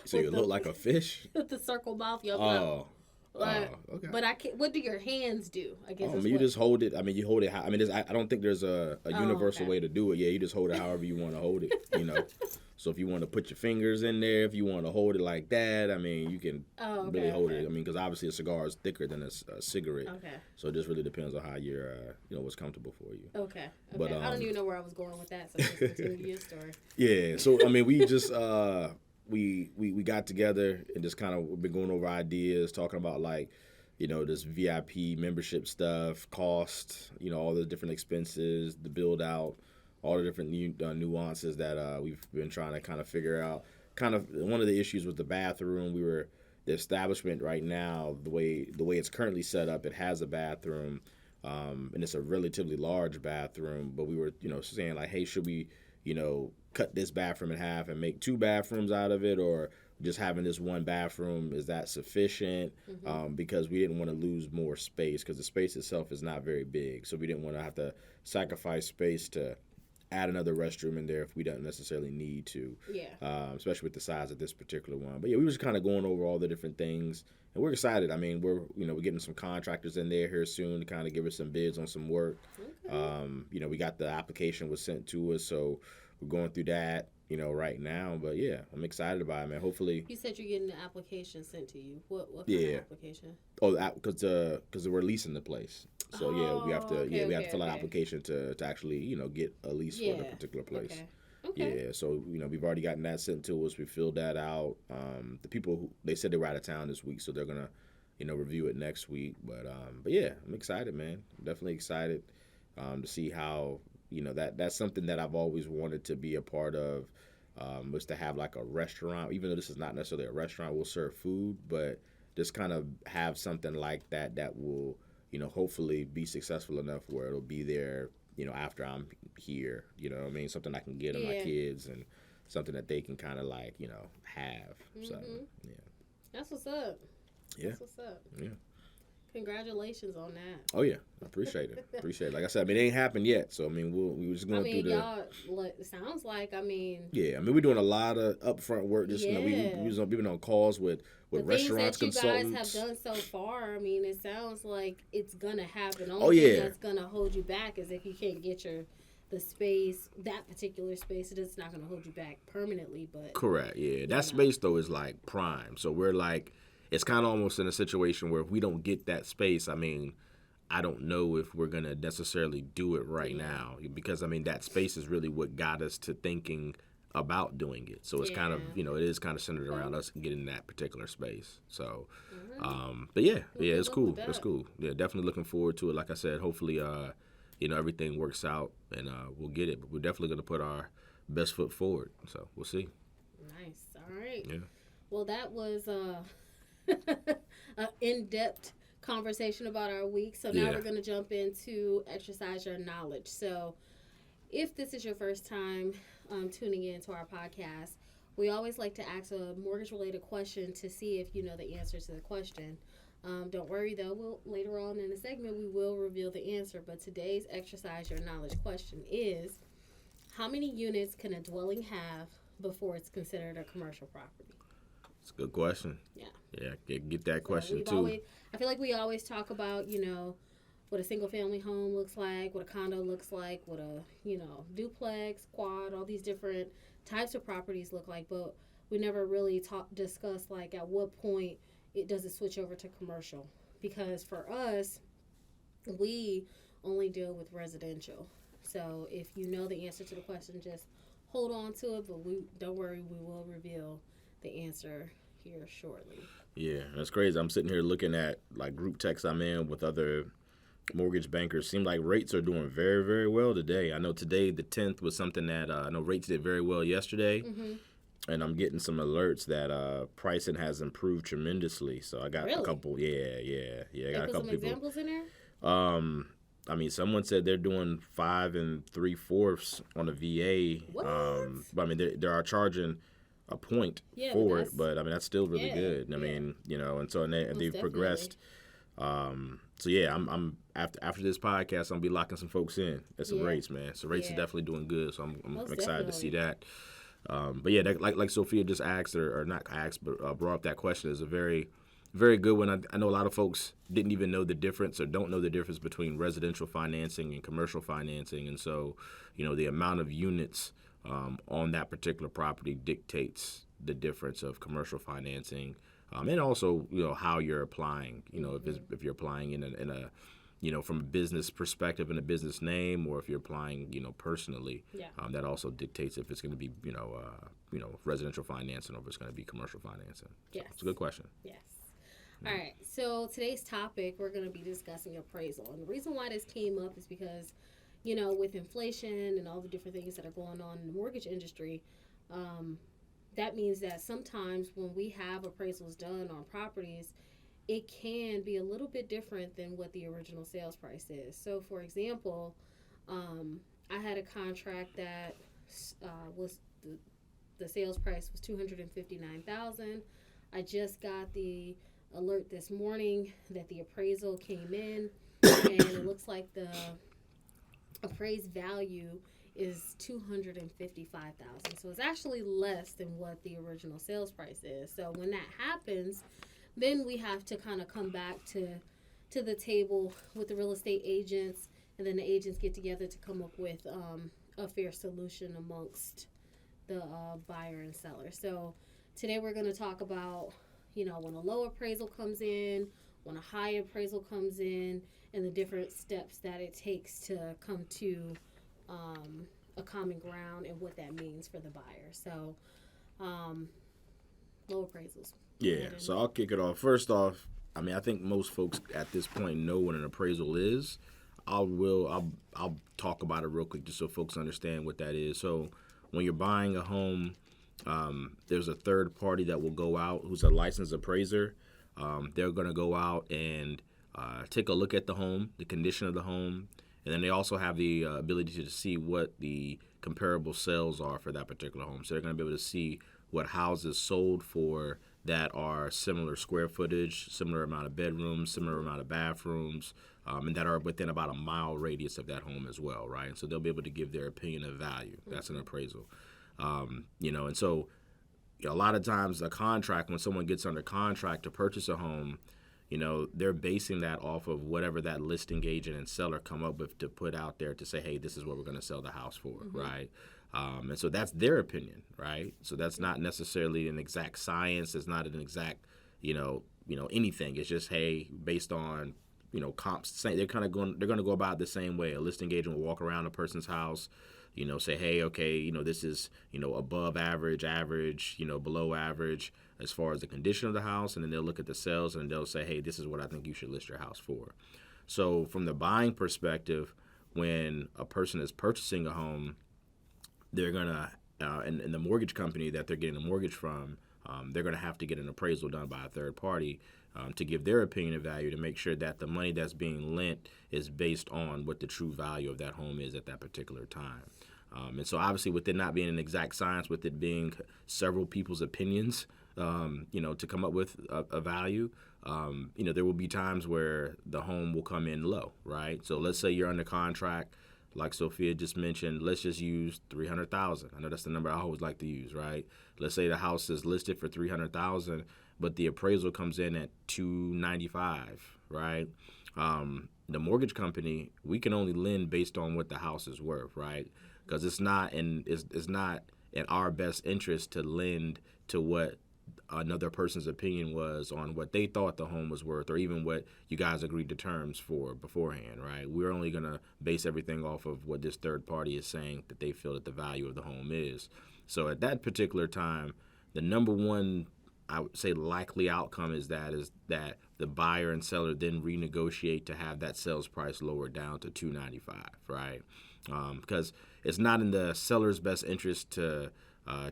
So you look like a fish? With the circle mouth, y'all. Okay. But I can't. What do your hands do? I guess. You just hold it. You hold it. I don't think there's a universal way to do it. Yeah, you just hold it however you want to hold it. So if you want to put your fingers in there, if you want to hold it like that, you can really hold it. Because obviously a cigar is thicker than a cigarette. Okay. So it just really depends on how you're, what's comfortable for you. Okay. But I don't even know where I was going with that. So just continue your story. Yeah. So we just we got together and just kind of been going over ideas, talking about like, this VIP membership stuff, cost, all the different expenses, the build out, all the different nuances that we've been trying to kind of figure out. Kind of one of the issues with the bathroom, the establishment right now, the way it's currently set up, it has a bathroom, and it's a relatively large bathroom. But we were, saying like, hey, should we, cut this bathroom in half and make 2 bathrooms out of it, or just having this one bathroom, is that sufficient? Because we didn't want to lose more space, because the space itself is not very big, so we didn't want to have to sacrifice space to add another restroom in there if we don't necessarily need to. Yeah. Especially with the size of this particular one. But yeah, we were just kind of going over all the different things, and we're excited. I mean, we're getting some contractors in there here soon to kind of give us some bids on some work. Okay. We got the application was sent to us, so we're going through that, right now. But yeah, I'm excited about it, man. Hopefully. You said you're getting the application sent to you. What kind of application? Oh, because we're leasing the place. So yeah, we have to we have to fill out an application to actually get a lease for the particular place. Okay. Yeah, so we've already gotten that sent to us. We filled that out. The people they said they were out of town this week, so they're gonna review it next week. But yeah, I'm excited, man. I'm definitely excited to see how that's something that I've always wanted to be a part of. Was to have like a restaurant, even though this is not necessarily a restaurant. We'll serve food, but just kind of have something like that will hopefully be successful enough where it'll be there, after I'm here, what I mean? Something I can get to my kids and something that they can kind of like, have. So, yeah. That's what's up. Yeah. That's what's up. Yeah. Congratulations on that. Oh, yeah. I appreciate it. Like I said, it ain't happened yet. So, we were just going through the... it sounds like, Yeah, we're doing a lot of upfront work. Just, we've been on calls with restaurants, consultants. The things that you guys have done so far, it sounds like it's going to happen. The only thing that's going to hold you back is if you can't get the space, that particular space. It's not going to hold you back permanently, but... Correct, yeah. That space, though, is, like, prime. So we're, like... It's kind of almost in a situation where if we don't get that space, I don't know if we're going to necessarily do it right now, because, that space is really what got us to thinking about doing it. So it's kind of, it is kind of centered around us getting that particular space. So, but yeah, it's cool. It's cool. Yeah, definitely looking forward to it. Like I said, hopefully, everything works out and we'll get it. But we're definitely going to put our best foot forward. So we'll see. Nice. All right. Yeah. Well, that was... an in-depth conversation about our week. So now we're going to jump into exercise your knowledge. So if this is your first time tuning in to our podcast, we always like to ask a mortgage-related question to see if you know the answer to the question. Don't worry, though. Later on in the segment, we will reveal the answer. But today's exercise your knowledge question is, how many units can a dwelling have before it's considered a commercial property? It's a good question. Yeah, get that question too. I feel like we always talk about, what a single-family home looks like, what a condo looks like, what a, duplex, quad, all these different types of properties look like, but we never really discuss, like, at what point does it switch over to commercial. Because for us, we only deal with residential. So if you know the answer to the question, just hold on to it, but don't worry, we will reveal the answer here shortly. Yeah, that's crazy. I'm sitting here looking at like group texts I'm in with other mortgage bankers. Seem like rates are doing very, very well today. I know today the 10th was something that I know rates did very well yesterday, and I'm getting some alerts that pricing has improved tremendously. So I got a couple. Yeah. I got a couple some people. Examples in there. Someone said they're doing 5 3/4 on a VA. What? But they are charging a point for it, but that's still really good. And so they've progressed. So yeah, I'm after this podcast, I'm gonna be locking some folks in at some rates, man. So rates are definitely doing good. So I'm excited to see that. But yeah, like Sophia just asked or not asked, but brought up that question is a very, very good one. I know a lot of folks didn't even know the difference or don't know the difference between residential financing and commercial financing, and so the amount of units on that particular property dictates the difference of commercial financing, and also how you're applying. If you're applying in from a business perspective and a business name, or if you're applying, personally. Yeah. That also dictates if it's going to be, residential financing or if it's going to be commercial financing. Yes. It's a good question. Yes. All right. So today's topic, we're going to be discussing appraisal. And the reason why this came up is because, with inflation and all the different things that are going on in the mortgage industry, that means that sometimes when we have appraisals done on properties, it can be a little bit different than what the original sales price is. So, for example, I had a contract that was the sales price was $259,000. I just got the alert this morning that the appraisal came in, and it looks like the appraised value is $255,000. So it's actually less than what the original sales price is. So when that happens, then we have to kind of come back to the table with the real estate agents, and then the agents get together to come up with a fair solution amongst the buyer and seller. So today we're going to talk about, when a low appraisal comes in, when a high appraisal comes in, and the different steps that it takes to come to a common ground and what that means for the buyer. So low appraisals. Yeah, so I'll kick it off. First off, I think most folks at this point know what an appraisal is. I'll talk about it real quick just so folks understand what that is. So when you're buying a home, there's a third party that will go out who's a licensed appraiser. They're going to go out and take a look at the home, the condition of the home, and then they also have the ability to see what the comparable sales are for that particular home. So they're going to be able to see what houses sold for that are similar square footage, similar amount of bedrooms, similar amount of bathrooms, and that are within about a mile radius of that home as well, right? So they'll be able to give their opinion of value. That's an appraisal. And so a lot of times a contract, when someone gets under contract to purchase a home, they're basing that off of whatever that listing agent and seller come up with to put out there to say, hey, this is what we're going to sell the house for, right? And so that's their opinion, right? So that's not necessarily an exact science. It's not an exact, anything. It's just, hey, based on, comps. They're going to go about it the same way. A listing agent will walk around a person's house, say, hey, okay, this is, above average, below average as far as the condition of the house. And then they'll look at the sales and they'll say, hey, this is what I think you should list your house for. So from the buying perspective, when a person is purchasing a home, they're going to, and the mortgage company that they're getting a mortgage from, they're going to have to get an appraisal done by a third party to give their opinion of value to make sure that the money that's being lent is based on what the true value of that home is at that particular time. And so obviously with it not being an exact science, with it being several people's opinions, to come up with a value, there will be times where the home will come in low, right? So let's say you're under contract, like Sophia just mentioned, let's just use $300,000. I know that's the number I always like to use, right? Let's say the house is listed for $300,000, but the appraisal comes in at $295,000, right? The mortgage company, we can only lend based on what the house is worth, right? Because it's not in our best interest to lend to what another person's opinion was on what they thought the home was worth, or even what you guys agreed to terms for beforehand, right? We're only going to base everything off of what this third party is saying that they feel that the value of the home is. So at that particular time, the number one, I would say, likely outcome is that the buyer and seller then renegotiate to have that sales price lowered down to $295,000, right? Because it's not in the seller's best interest to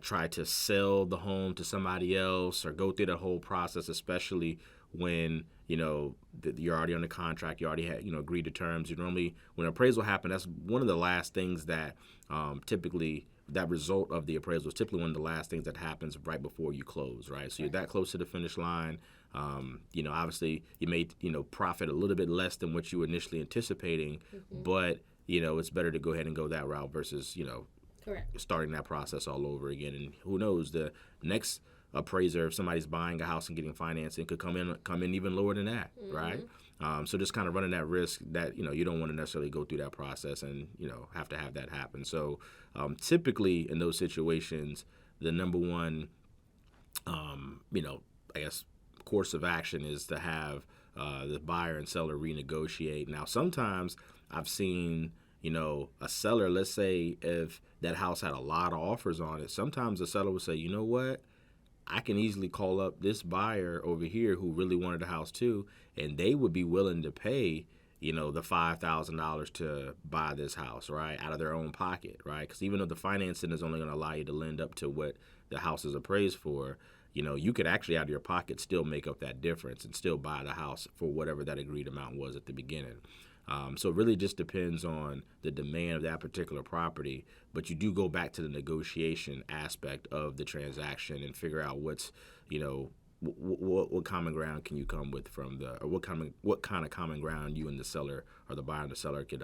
try to sell the home to somebody else or go through the whole process, especially when you're already on the contract, you already had agreed to terms. You normally, when appraisal happens, that's one of the last things that typically, that result of the appraisal is typically one of the last things that happens right before you close, right? So you're that close to the finish line. Obviously you may profit a little bit less than what you were initially anticipating, but it's better to go ahead and go that route versus Correct. starting that process all over again. And who knows, the next appraiser, if somebody's buying a house and getting financing, could come in even lower than that, right? So just kind of running that risk that you don't want to necessarily go through that process and have to have that happen. So typically in those situations, the number one I guess course of action is to have the buyer and seller renegotiate. Now, sometimes I've seen, a seller, let's say if that house had a lot of offers on it, sometimes the seller would say, you know what, I can easily call up this buyer over here who really wanted the house too, and they would be willing to pay, the $5,000 to buy this house, right, out of their own pocket, right? Because even though the financing is only going to allow you to lend up to what the house is appraised for, you could actually out of your pocket still make up that difference and still buy the house for whatever that agreed amount was at the beginning. So it really just depends on the demand of that particular property, but you do go back to the negotiation aspect of the transaction and figure out what's, what common ground can you come with from or what kind of common ground you and the seller or the buyer and the seller could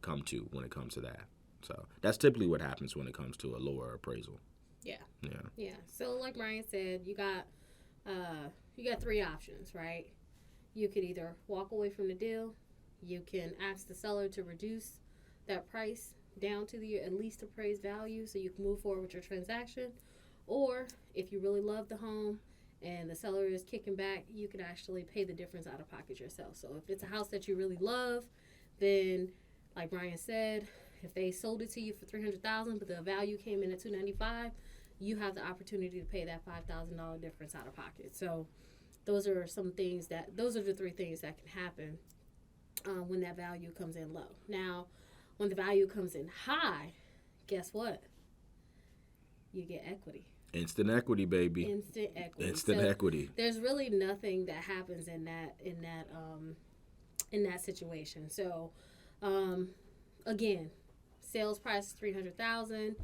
come to when it comes to that. So that's typically what happens when it comes to a lower appraisal. Yeah. So like Bryan said, you got 3 options, right? You could either walk away from the deal. You can ask the seller to reduce that price down to the at least appraised value so you can move forward with your transaction. Or if you really love the home and the seller is kicking back, you could actually pay the difference out of pocket yourself. So if it's a house that you really love, then like Bryan said, if they sold it to you for $300,000 but the value came in at $295,000, you have the opportunity to pay that $5,000 difference out of pocket. So those are the 3 things that can happen when that value comes in low. Now, when the value comes in high, guess what? You get equity. Instant equity, baby. Instant equity. There's really nothing that happens in that situation. So, again, sales price is $300,000.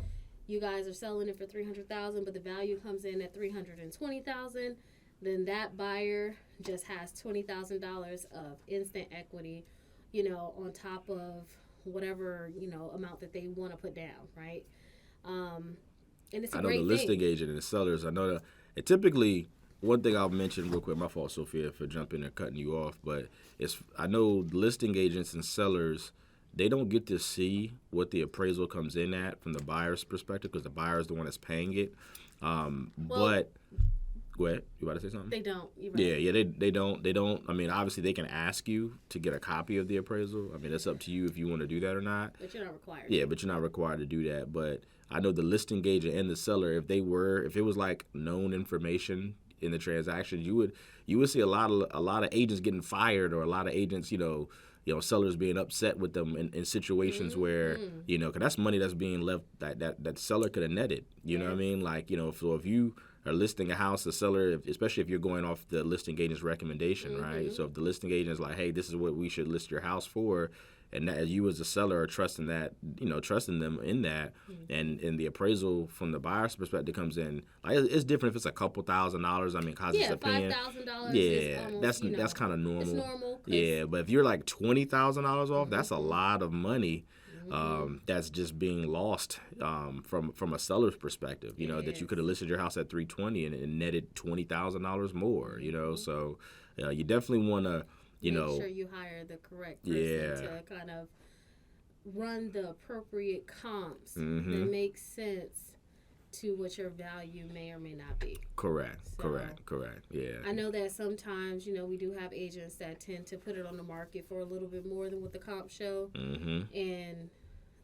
You guys are selling it for $300,000, but the value comes in at $320,000. Then that buyer just has $20,000 of instant equity, on top of whatever, amount that they want to put down, right? And it's a great thing. I know the listing agent and the sellers, I know that typically, one thing I'll mention real quick, my fault, Sophia, for jumping and cutting you off, but I know listing agents and sellers, they don't get to see what the appraisal comes in at from the buyer's perspective because the buyer is the one that's paying it. But go ahead. You about to say something? They don't. You're right. Yeah. They don't. I mean, obviously they can ask you to get a copy of the appraisal. I mean, it's up to you if you want to do that or not. But you're not required. Yeah, but you're not required to do that. But I know the listing agent and the seller, if it was like known information in the transaction, you would see a lot of agents getting fired or a lot of agents, sellers being upset with them in situations where, because that's money that's being left that seller could have netted. You know what I mean? Like, so if you are listing a house, the seller, especially if you're going off the listing agent's recommendation, right? So if the listing agent is like, hey, this is what we should list your house for, and that you as a seller are trusting them in that, and the appraisal from the buyer's perspective comes in, like it's different if it's a couple $1,000s. I mean, cause it's opinion. $5,000. Yeah, that's kind of normal. It's normal. Yeah, but if you're like $20,000 off, that's a lot of money. That's just being lost from a seller's perspective. That you could have listed your house at $320 and netted $20,000 more. So you definitely want to. Make sure you hire the correct person to kind of run the appropriate comps that make sense to what your value may or may not be. Correct. Yeah. I know that sometimes, we do have agents that tend to put it on the market for a little bit more than what the comps show. And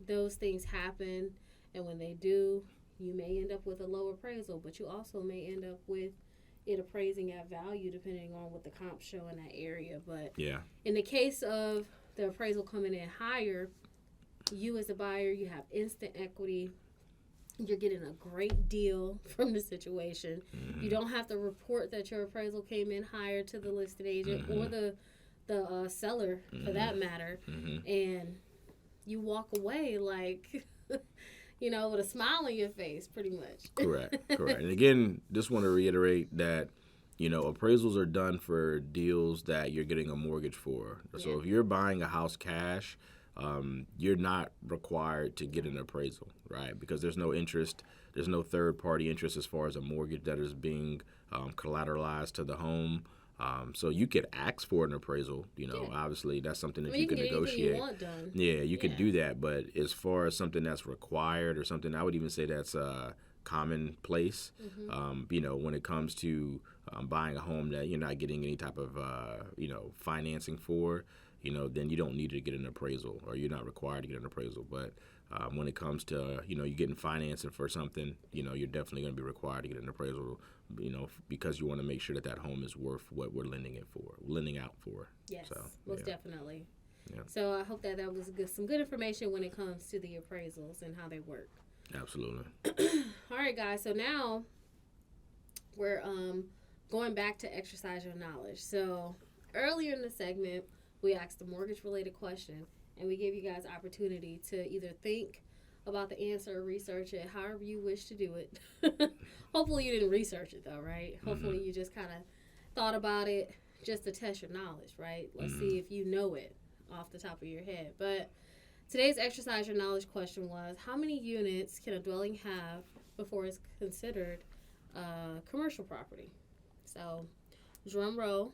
those things happen. And when they do, you may end up with a low appraisal, but you also may end up with it appraising at value depending on what the comps show in that area. But in the case of the appraisal coming in higher, you as a buyer, you have instant equity. You're getting a great deal from the situation. You don't have to report that your appraisal came in higher to the listed agent or the seller for that matter. And you walk away like with a smile on your face, pretty much. Correct. And again, just want to reiterate that, appraisals are done for deals that you're getting a mortgage for. Yeah. So if you're buying a house cash, you're not required to get an appraisal, right? Because there's no interest, there's no third-party interest as far as a mortgage that is being collateralized to the home. So you could ask for an appraisal. Obviously that's something that you you can can get anything negotiate. you want done. Yeah, you could do that. But as far as something that's required or something, I would even say that's commonplace. When it comes to buying a home that you're not getting any type of financing for, then you don't need to get an appraisal, or you're not required to get an appraisal. But when it comes to you getting financing for something, you're definitely going to be required to get an appraisal. Because you want to make sure that home is worth what we're lending out for. Yes, so, most definitely. Yeah. So I hope that was some good information when it comes to the appraisals and how they work. Absolutely. All right, guys. So now we're going back to exercise your knowledge. So earlier in the segment, we asked a mortgage-related question, and we gave you guys opportunity to either think about the answer or research it however you wish to do it. Hopefully you didn't research it, though, right? Hopefully you just kind of thought about it just to test your knowledge, right? Let's see if you know it off the top of your head. But today's exercise your knowledge question was, how many units can a dwelling have before it's considered commercial property? So, drum roll.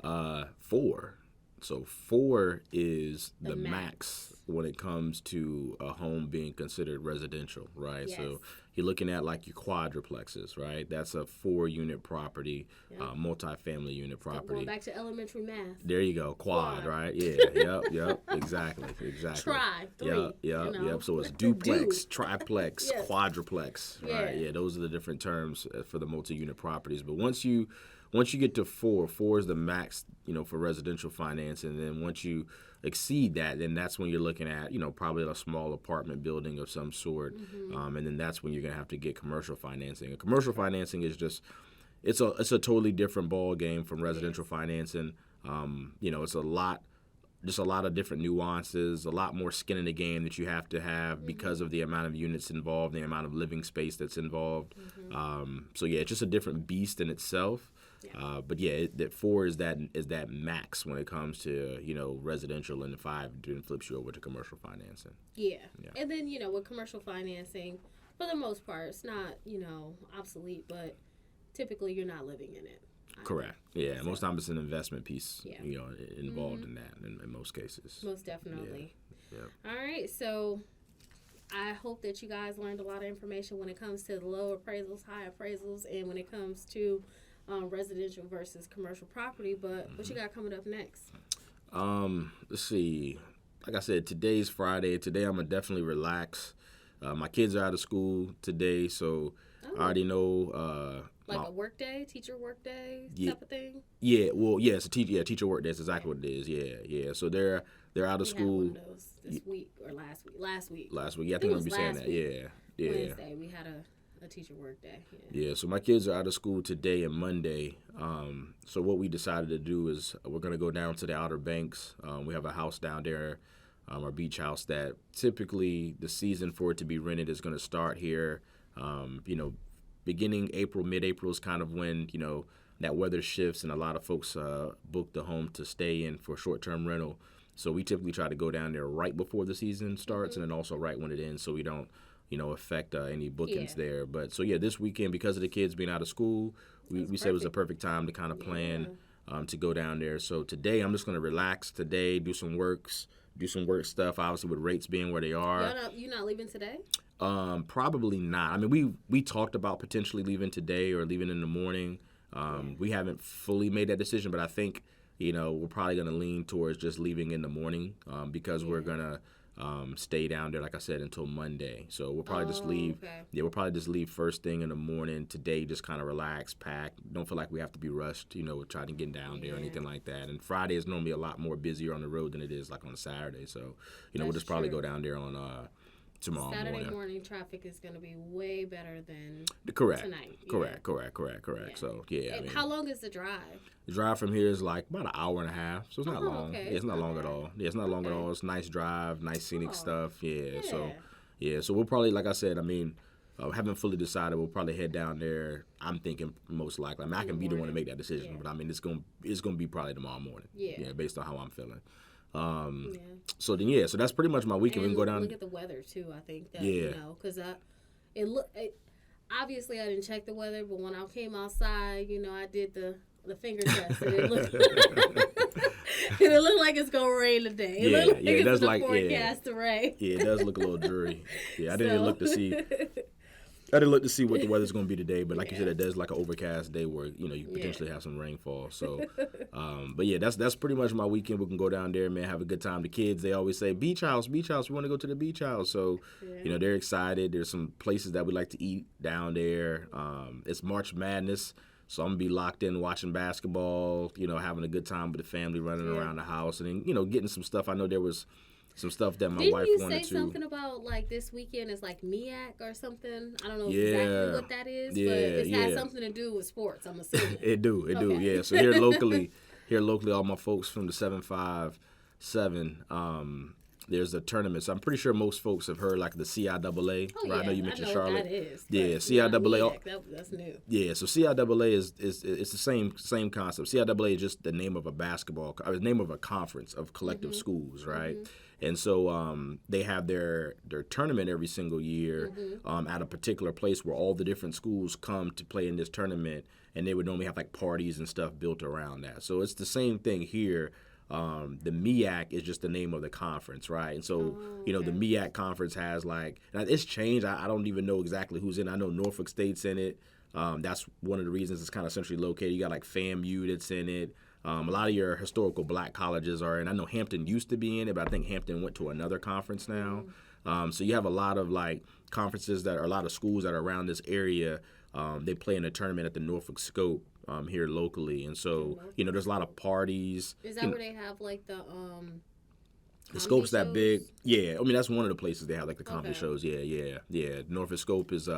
4. So 4 is the max when it comes to a home being considered residential, right? Yes. So you're looking at like your quadruplexes, right? That's a 4-unit property, multi-family unit property. Going back to elementary math. There you go, quad. Right? Yeah, yep, exactly. Try, 3. Yep. So it's duplex, triplex, quadruplex, right? Yeah, those are the different terms for the multi-unit properties. But once you get to 4 is the max, for residential finance, and then once you exceed that, then that's when you're looking at, probably a small apartment building of some sort, and then that's when you're gonna have to get commercial financing. And commercial financing is just, it's a totally different ball game from residential financing. It's a lot of different nuances, a lot more skin in the game that you have to have because of the amount of units involved, the amount of living space that's involved. So yeah, it's just a different beast in itself. Yeah. But yeah, that 4 is that max when it comes to residential, and the 5 then flips you over to commercial financing. Yeah. And then with commercial financing, for the most part, it's not obsolete, but typically you're not living in it. Correct. Yeah. Most times it's an investment piece. Yeah. Involved in that in most cases. Most definitely. Yeah. All right. So I hope that you guys learned a lot of information when it comes to the low appraisals, high appraisals, and when it comes to residential versus commercial property. But what you got coming up next? Let's see. Like I said, today's Friday. Today I'm gonna definitely relax. My kids are out of school today, so I already know. Like a work day, teacher work day type of thing? Yeah, well, yeah, it's a teacher work day. That's exactly what it is. Yeah. So they're out of school. Had one of those this week or last week. Last week. Yeah, I think I'm gonna be saying that. Yeah. Wednesday we had a teacher work day. Yeah, so my kids are out of school today and Monday. So what we decided to do is we're going to go down to the Outer Banks. We have a house down there, our beach house, that typically the season for it to be rented is going to start here. Beginning April, mid-April is kind of when, that weather shifts and a lot of folks book the home to stay in for short-term rental. So we typically try to go down there right before the season starts and then also right when it ends, so we don't affect any bookings there. But so yeah, this weekend, because of the kids being out of school, we said it was a perfect time to kind of plan to go down there. So today I'm just going to relax today, do some work stuff, obviously with rates being where they are. You're not leaving today? Probably not. I mean, we talked about potentially leaving today or leaving in the morning. We haven't fully made that decision, but I think, we're probably going to lean towards just leaving in the morning because we're going to stay down there, like I said, until Monday. So we'll probably just leave. Okay. Yeah, we'll probably just leave first thing in the morning today, just kind of relax, pack. Don't feel like we have to be rushed, trying to get down there or anything like that. And Friday is normally a lot more busier on the road than it is like on a Saturday. So, we'll just probably go down there on tomorrow Saturday morning traffic is going to be way better than tonight. Correct. So, yeah. And how long is the drive? The drive from here is like about an hour and a half, so it's not long. Okay. Yeah, it's not long at all. Yeah, it's not long at all. It's a nice drive, nice scenic stuff. Yeah. So we'll probably, like I said, haven't fully decided. We'll probably head down there. I'm thinking most likely. I can be the one to make that decision, but it's gonna be probably tomorrow morning. Yeah, based on how I'm feeling. So then, so that's pretty much my weekend. And we can go down. Look at the weather too. I think that because obviously I didn't check the weather, but when I came outside, I did the finger test, and it looked and it looked like it's gonna rain today. It looked like it does it's like forecast to rain. Yeah, it does look a little dreary. Yeah, I didn't look to see. I didn't look to see what the weather's going to be today, but like you said, it does like an overcast day where you potentially have some rainfall. So, but yeah, that's pretty much my weekend. We can go down there, man, have a good time. The kids, they always say beach house. We want to go to the beach house. So, they're excited. There's some places that we like to eat down there. It's March Madness, so I'm gonna be locked in watching basketball. Having a good time with the family, running around the house, and then getting some stuff. I know there was some stuff that my wife wanted to. Didn't you say something about like this weekend is like MEAC or something? I don't know exactly what that is, but it's had something to do with sports, I'm assuming. It do, yeah. So here locally, all my folks from the 757, there's a tournament. So I'm pretty sure most folks have heard like the CIAA. Oh, right? Yeah, I know you mentioned Charlotte. What that is. Yeah, CIAA. That's new. Yeah, so CIAA is it's the same concept. CIAA is just the name of a the name of a conference of collective schools, right? And so they have their tournament every single year at a particular place where all the different schools come to play in this tournament, and they would normally have like parties and stuff built around that. So it's the same thing here. The MEAC is just the name of the conference, right? And so, the MEAC conference has like, it's changed. I don't even know exactly who's in it. I know Norfolk State's in it. That's one of the reasons it's kind of centrally located. You got like FAMU that's in it. A lot of your historical black colleges are in. I know Hampton used to be in it, but I think Hampton went to another conference now. So you have a lot of like conferences a lot of schools that are around this area. They play in a tournament at the Norfolk Scope here locally, and so there's a lot of parties. Is that where they have like the Scope's that big? Yeah, I mean that's one of the places they have like the comedy shows. Yeah. Norfolk Scope is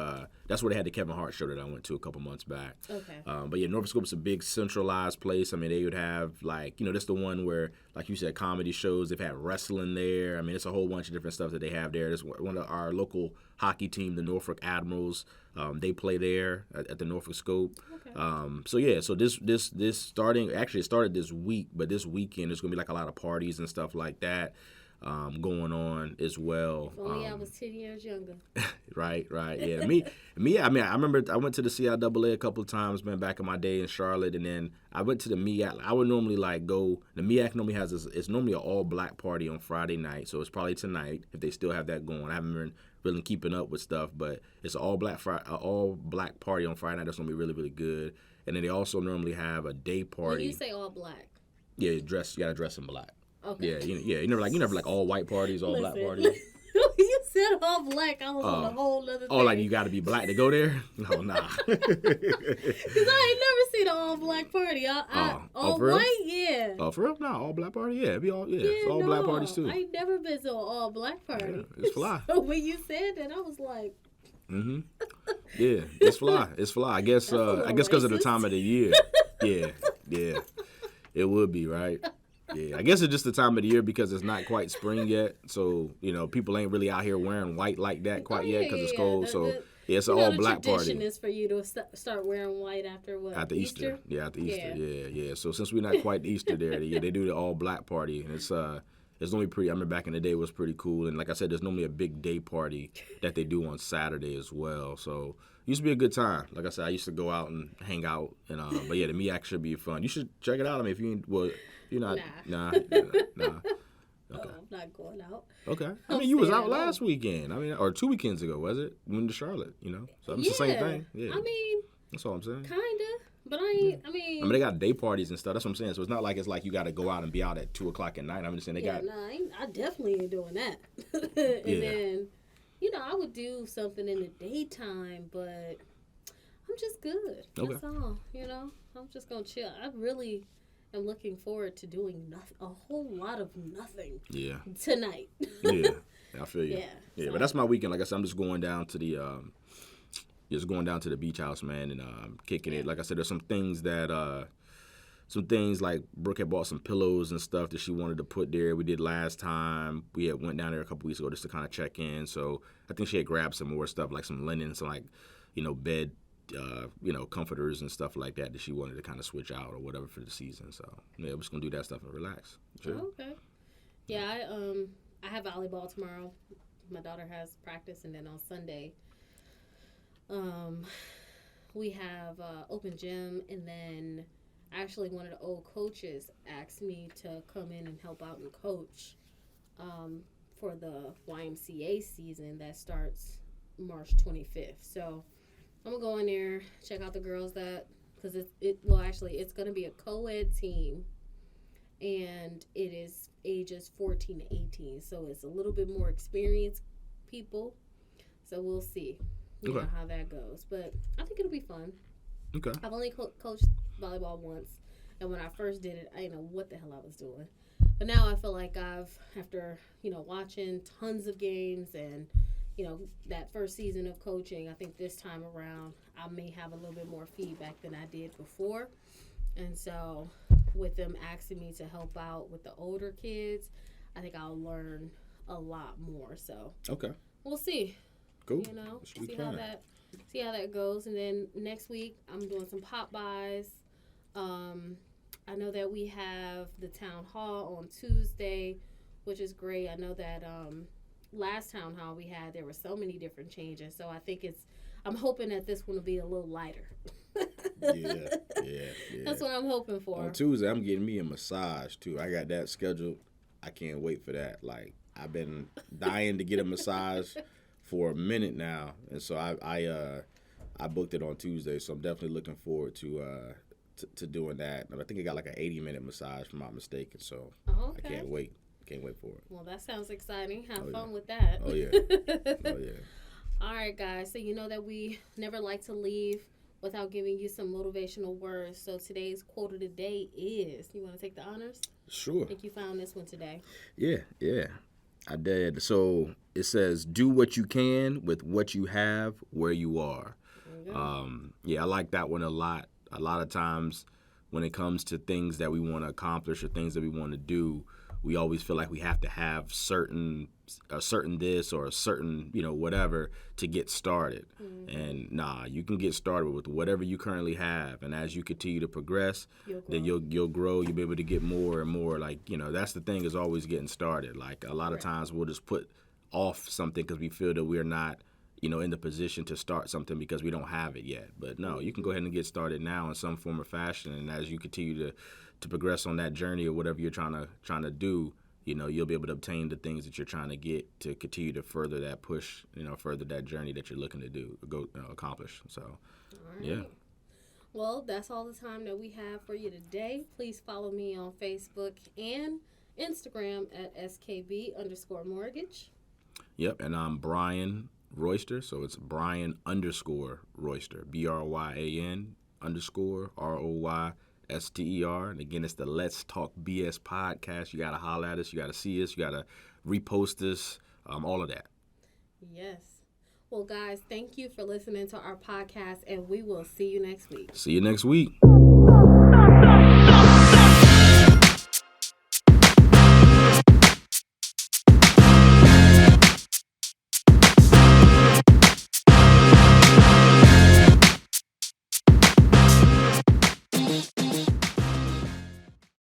that's where they had the Kevin Hart show that I went to a couple months back. Okay. But yeah, Norfolk Scope's a big centralized place. I mean they would have like that's the one where like you said comedy shows. They've had wrestling there. I mean it's a whole bunch of different stuff that they have there. There's one of our local hockey team, the Norfolk Admirals. They play there at the Norfolk Scope. Okay. So this starting actually it started this week, but this weekend there's gonna be like a lot of parties and stuff like that going on as well. If only I was 10 years younger. Right. Yeah. Me. I mean, I remember I went to the CIAA a couple of times, man, back in my day in Charlotte, and then I went to the MEAC. I would normally like go. The MEAC normally has it's normally an all black party on Friday night, so it's probably tonight if they still have that going. I haven't been really keeping up with stuff, but it's an all black party on Friday night. That's gonna be really, really good. And then they also normally have a day party. When you say all black, yeah, you gotta dress in black. Okay. Yeah. You never like all white parties, all black parties. You said all black. I was on a whole other thing. Oh, like you got to be black to go there? No, nah. Because I ain't never seen an all black party. All white, yeah. Oh, for real? No, all black party, yeah. It'd be it's all black parties too. I ain't never been to an all black party. Yeah, it's fly. So when you said that, I was like, Yeah, it's fly. It's fly. I guess because of the time of the year. Yeah. It would be, right? Yeah, I guess it's just the time of the year because it's not quite spring yet. So, people ain't really out here wearing white like that quite yet because it's cold. It's an all-black party. The tradition is for you to start wearing white after what? After Easter? Yeah, after Easter. Yeah. So since we're not quite Easter there, they do the all-black party. And it's normally pretty, I remember back in the day it was pretty cool. And like I said, there's normally a big day party that they do on Saturday as well. So it used to be a good time. Like I said, I used to go out and hang out. And but yeah, the MEAC should be fun. You should check it out. I mean, if you ain't, you're not. Nah. Okay. I'm not going out. Okay. I mean, you was out last weekend. I mean, or 2 weekends ago, was it? Went to Charlotte, So it's the same thing. Yeah. I mean, that's all I'm saying. Kinda, but I mean, they got day parties and stuff. That's what I'm saying. So it's not like you got to go out and be out at 2:00 at night. I'm just saying they got. Nah, I definitely ain't doing that. Then, I would do something in the daytime, but I'm just good. Okay. That's all. I'm just gonna chill. I really. I'm looking forward to doing a whole lot of nothing. Yeah. Tonight. Yeah, I feel you. Yeah. So. But that's my weekend. Like I said, I'm just going down to the beach house, man, and kicking it. Like I said, there's some things like Brooke had bought some pillows and stuff that she wanted to put there. We did last time. We had went down there a couple weeks ago just to kind of check in. So I think she had grabbed some more stuff like some linen, some like bed. Comforters and stuff like that she wanted to kind of switch out or whatever for the season. So yeah, we're just gonna do that stuff and relax. Sure. Oh, okay. Yeah, I have volleyball tomorrow. My daughter has practice, and then on Sunday, Um, we have open gym, and then actually one of the old coaches asked me to come in and help out and coach for the YMCA season that starts March 25th. So I'm gonna go in there, check out the girls because it's gonna be a co-ed team, and it is ages 14 to 18, so it's a little bit more experienced people. So we'll see, how that goes. But I think it'll be fun. Okay. I've only coached volleyball once, and when I first did it, I didn't know what the hell I was doing. But now I feel like after watching tons of games and that first season of coaching, I think this time around I may have a little bit more feedback than I did before. And so with them asking me to help out with the older kids, I think I'll learn a lot more. So okay, we'll see. Cool. See how that goes. And then next week I'm doing some pop buys. I know that we have the town hall on Tuesday, which is great. I know that last town hall we had, there were so many different changes. So I think I'm hoping that this one will be a little lighter. Yeah. That's what I'm hoping for. On Tuesday, I'm getting me a massage, too. I got that scheduled. I can't wait for that. Like, I've been dying to get a massage for a minute now. And so I booked it on Tuesday, so I'm definitely looking forward to doing that. And I think I got like an 80-minute massage, if I'm not mistaken. So okay. I can't wait. Can't wait for it. Well, that sounds exciting. Have fun with that. Oh, yeah. Oh, yeah. All right, guys. So you know that we never like to leave without giving you some motivational words. So today's quote of the day is, you want to take the honors? Sure. I think you found this one today. Yeah. I did. So it says, do what you can with what you have where you are. I like that one a lot. A lot of times when it comes to things that we want to accomplish or things that we want to do, we always feel like we have to have a certain this or a certain, whatever to get started. Mm-hmm. And you can get started with whatever you currently have. And as you continue to progress, then you'll grow. You'll be able to get more and more. Like, that's the thing, is always getting started. Like a lot of times we'll just put off something because we feel that we're not, in the position to start something because we don't have it yet. But no, you can go ahead and get started now in some form or fashion. And as you continue to progress on that journey or whatever you're trying to do, you'll be able to obtain the things that you're trying to get to continue to further that push, further that journey that you're looking to accomplish. So, all right. Yeah. Well, that's all the time that we have for you today. Please follow me on Facebook and Instagram at skb_mortgage. Yep, and I'm Bryan Royster, so it's Bryan _Royster, BRYAN_ROYSTER. And again, it's the Let's Talk BS podcast. You got to holler at us. You got to see us. You got to repost us, all of that. Yes. Well, guys, thank you for listening to our podcast, and we will see you next week. See you next week.